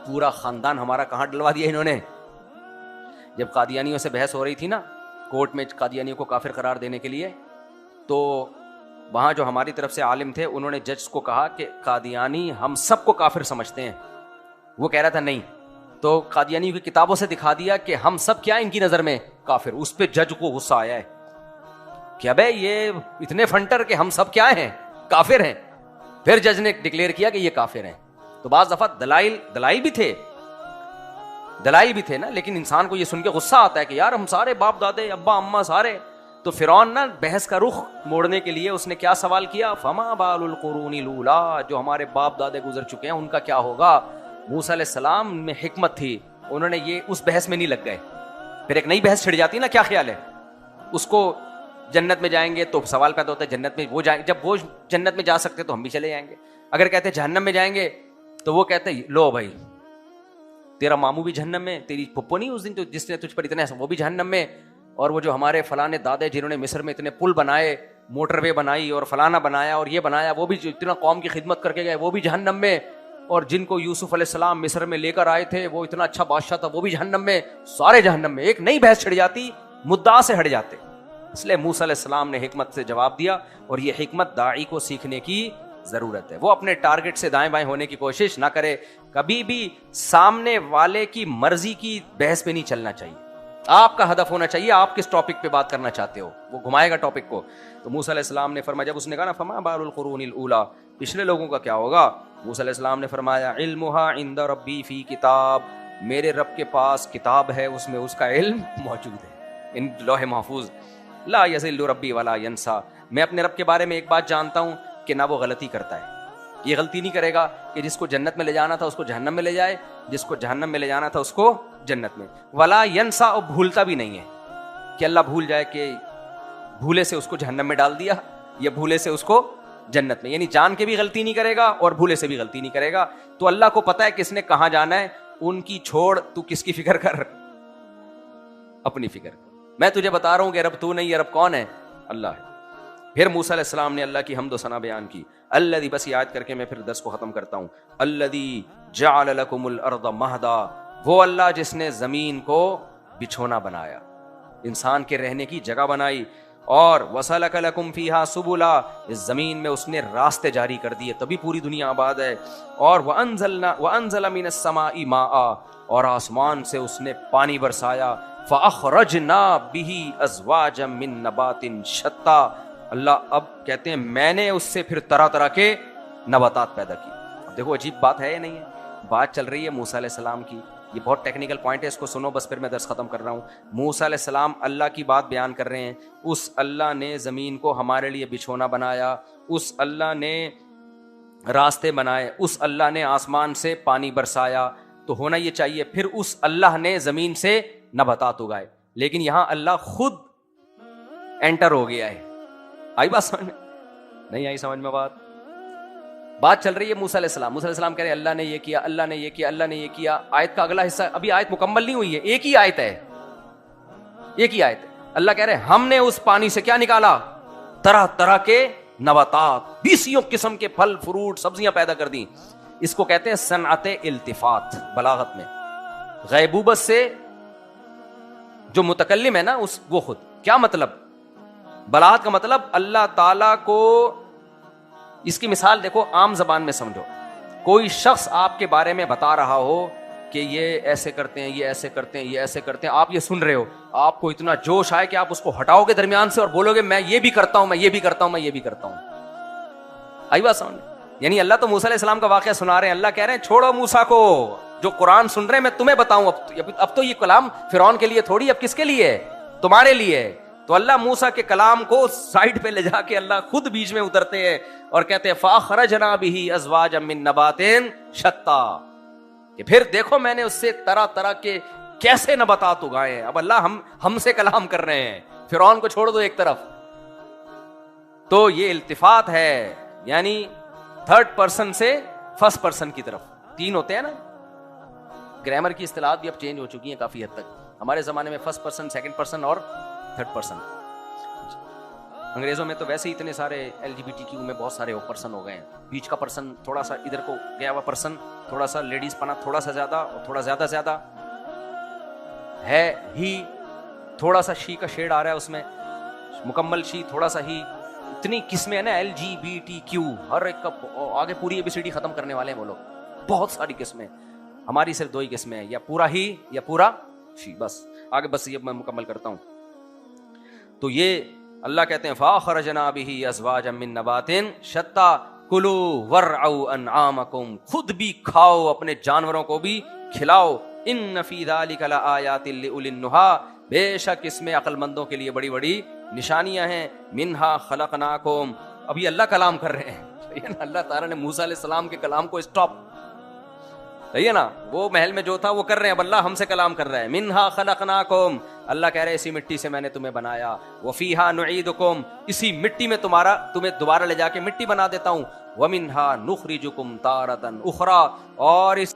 پورا خاندان ہمارا کہاں ڈلوا دیا انہوں نے. جب قادیانیوں سے بحث ہو رہی تھی نا کورٹ میں قادیانیوں کو کافر قرار دینے کے لیے، تو وہاں جو ہماری طرف سے عالم تھے انہوں نے جج کو کہا کہ قادیانی ہم سب کو کافر سمجھتے ہیں. وہ کہہ رہا تھا نہیں، تو قادیانیوں کی کتابوں سے دکھا دیا کہ ہم سب کیا ان کی نظر میں کافر. اس پہ جج کو غصہ آیا ہے کہ ابے یہ اتنے فنٹر کہ ہم سب کیا ہیں، کافر ہیں. پھر جج نے ڈکلیئر کیا کہ یہ کافر ہیں. تو بعض دفعہ دلائل بھی تھے نا، لیکن انسان کو یہ سن کے غصہ آتا ہے کہ یار ہم سارے باپ دادے ابا اماں سارے. تو فرعون نا بحث کا رخ موڑنے کے لیے اس نے کیا سوال کیا؟ فما بال القرون الاولی، جو ہمارے باپ دادے گزر چکے ہیں ان کا کیا ہوگا؟ موسیٰ علیہ السلام میں حکمت تھی، انہوں نے یہ اس بحث میں نہیں لگ گئے. پھر ایک نئی بحث چھڑ جاتی نا، کیا خیال ہے اس کو جنت میں جائیں گے تو سوال پیدا ہوتا ہے جنت میں وہ جائیں، جب وہ جنت میں جا سکتے تو ہم بھی چلے جائیں گے. اگر کہتے جہنم میں جائیں گے تو وہ کہتے لو بھائی تیرا ماموں بھی جہنم میں، تیری پھپھو نہیں اس دن جس نے تجھ پر اتنا وہ بھی جہنم میں، اور وہ جو ہمارے فلانے دادے جنہوں نے مصر میں اتنے پل بنائے، موٹر وے بنائی اور فلانا بنایا اور یہ بنایا، وہ بھی جو اتنا قوم کی خدمت کر کے گئے وہ بھی جہنم میں، اور جن کو یوسف علیہ السلام مصر میں لے کر آئے تھے وہ اتنا اچھا بادشاہ تھا وہ بھی جہنم میں، سارے جہنم میں. ایک نئی بحث چھڑ جاتی، مدعا سے ہٹ جاتے. اس لیے موسیٰ علیہ السلام نے حکمت سے جواب دیا، اور یہ حکمت داعی کو سیکھنے کی ضرورت ہے. وہ اپنے ٹارگٹ سے دائیں بائیں ہونے کی کوشش نہ کرے، کبھی بھی سامنے والے کی مرضی کی بحث پہ نہیں چلنا چاہیے. آپ کا ہدف ہونا چاہیے آپ کس ٹاپک پہ بات کرنا چاہتے ہو، وہ گھمائے گا ٹاپک کو. تو موسیٰ علیہ السلام نے فرمایا، جب اس نے کہا نا فما بال القرون الاولی، پچھلے لوگوں کا کیا ہوگا؟ موسیٰ علیہ السلام نے فرمایا علمھا عند ربی فی کتاب، میرے رب کے پاس کتاب ہے، اس میں اس کا علم موجود ہے ان لوح محفوظ. لا یضل ربی ولا ینسا، میں اپنے رب کے بارے میں ایک بات جانتا ہوں کہ نہ وہ غلطی کرتا ہے. یہ غلطی نہیں کرے گا کہ جس کو جنت میں لے جانا تھا اس کو جہنم میں لے جائے، جس کو جہنم میں لے جانا تھا اس کو جنت میں. ولا ینسا، اور بھولتا بھی نہیں ہے کہ اللہ بھول جائے کہ بھولے سے اس کو جہنم میں ڈال دیا یا بھولے سے اس کو جنت میں. یعنی جان کے بھی غلطی نہیں کرے گا اور بھولے سے بھی غلطی نہیں کرے گا. تو اللہ کو پتا ہے کس نے کہاں جانا ہے، ان کی چھوڑ، تو کس کی فکر کر؟ اپنی فکر. میں تجھے بتا رہا ہوں کہ رب تو نہیں ہے، رب کون ہے؟ اللہ ہے. پھر موسیٰ علیہ السلام نے اللہ کی حمد و ثنا بیان کی. الذی، بس یاد کر کے میں پھر درس کو ختم کرتا ہوں. الذی جعل لکم الارض مہدا، وہ اللہ جس نے زمین کو بچھونا بنایا، انسان کے رہنے کی جگہ بنائی. اور وسلک لکم فیہا سبلا، اس زمین میں اس نے راستے جاری کر دیے تبھی پوری دنیا آباد ہے. اور وانزل من السماء ماء، اور آسمان سے اس نے پانی برسایا. فاخرجنا به ازواجا من نبات شتى، اللہ اب کہتے ہیں میں نے اس سے پھر طرح طرح کے نباتات پیدا کی. اب دیکھو عجیب بات ہے یا نہیں ہے؟ بات چل رہی ہے موسیٰ علیہ السلام کی، یہ بہت ٹیکنیکل پوائنٹ ہے، اس کو سنو بس پھر میں درس ختم کر رہا ہوں. موسیٰ علیہ السلام اللہ کی بات بیان کر رہے ہیں. اس اللہ نے زمین کو ہمارے لیے بچھونا بنایا، اس اللہ نے راستے بنائے، اس اللہ نے آسمان سے پانی برسایا. تو ہونا یہ چاہیے پھر اس اللہ نے زمین سے نباتات اگائے. لیکن یہاں اللہ خود انٹر ہو گیا ہے. آئی بات سمجھ میں؟ نہیں آئی سمجھ میں بات چل رہی ہے موسیٰ علیہ السلام. موسیٰ علیہ السلام کہہ رہے ہیں اللہ نے یہ کیا، اللہ نے یہ کیا، اللہ نے یہ کیا. آیت کا اگلا حصہ، ابھی آیت مکمل نہیں ہوئی ہے، ایک ہی آیت ہے، ایک ہی آیت ہے. اللہ کہہ رہے ہیں ہم نے اس پانی سے کیا نکالا؟ طرح طرح کے نباتات، 20 قسم کے پھل فروٹ سبزیاں پیدا کر دی. اس کو کہتے ہیں صنعت التفات بلاغت میں. غیبوبت سے جو متکلم ہے نا وہ خود کیا مطلب؟ بلاغت کا مطلب اللہ تعالی کو، اس کی مثال دیکھو عام زبان میں سمجھو. کوئی شخص آپ کے بارے میں بتا رہا ہو کہ یہ ایسے کرتے ہیں، یہ ایسے کرتے ہیں، یہ ایسے کرتے ہیں، آپ یہ سن رہے ہو، آپ کو اتنا جوش آئے کہ آپ اس کو ہٹاؤ گے درمیان سے اور بولو گے میں یہ بھی کرتا ہوں، میں یہ بھی کرتا ہوں، میں یہ بھی کرتا ہوں. آئی بات سمجھ؟ یعنی اللہ تو موسیٰ علیہ السلام کا واقعہ سنا رہے ہیں. اللہ کہہ رہے ہیں چھوڑو موسیٰ کو، جو قرآن سن رہے ہیں میں تمہیں بتاؤں. اب تو یہ کلام فرعون کے لیے تھوڑی، اب کس کے لیے ہے؟ تمہارے لیے. تو اللہ موسیٰ کے کلام کو سائڈ پہ لے جا کے اللہ خود بیچ میں اترتے ہیں اور کہتے ہیں فَأَخْرَجْنَا بِهِ أَزْوَاجًا مِّن نَبَاتٍ شَتَّىٰ، کہ پھر دیکھو میں نے اس سے طرح طرح کے کیسے نباتات اگائے ہیں. اب اللہ ہم سے کلام کر رہے ہیں، فرعون کو چھوڑ دو ایک طرف. تو یہ التفات ہے، یعنی تھرڈ پرسن سے فرسٹ پرسن کی طرف. 3 ہوتے ہیں نا، گرامر کی اصطلاحات بھی اب چینج ہو چکی ہیں کافی حد تک. ہمارے زمانے میں فرسٹ پرسن، سیکنڈ پرسن اور تھرڈ پرسن. انگریزوں میں تو ویسے ہی اتنے سارے LGBTQ میں بہت سارے پرسن ہو گئے ہیں. بیچ کا پرسن تھوڑا سا ادھر کو گیا ہوا پرسن، تھوڑا سا لیڈیز پنا تھوڑا سا زیادہ، اور تھوڑا زیادہ ہے ہی، تھوڑا سا شی کا شیڈ آ رہا ہے اس میں، مکمل شی تھوڑا سا ہی. اتنی قسمیں ہیں نا LGBTQ، ہر ایک کا آگے پوری ABCD ختم کرنے والے ہیں وہ لوگ. بہت ساری قسمیں. ہماری صرف 2 ہی قسمیں ہیں، یا پورا ہی یا پورا شی. بس آگے بس یہ میں مکمل کرتا ہوں. تو یہ اللہ کہتے ہیں فَأَخْرَجْنَا بِهِ أَزْوَاجًا مِّن نَّبَاتٍ شَتَّىٰ كُلُوا وَارْعَوْا أَنْعَامَكُمْ، خود بھی کھاؤ اپنے جانوروں کو بھی کھلاؤ. إِنَّ فِي ذَلِكَ لَآيَاتٍ لِّأُولِي النُّهَىٰ، بے شک اس میں عقل مندوں کے لیے بڑی بڑی نشانیاں ہیں. مِنْهَا خَلَقْنَاكُمْ، ابھی اللہ کلام کر رہے ہیں. اللہ تعالیٰ نے موسیٰ علیہ السلام کے کلام کو اسٹاپ، صحیح ہے نا، وہ محل میں جو تھا وہ کر رہے ہیں، اب اللہ ہم سے کلام کر رہا ہے. منہا خلقناکم، اللہ کہہ رہے ہیں اسی مٹی سے میں نے تمہیں بنایا. وفیہا نعیدکم، اسی مٹی میں تمہیں دوبارہ لے جا کے مٹی بنا دیتا ہوں. ومنہا نخرجکم تارۃ اخری، اور اس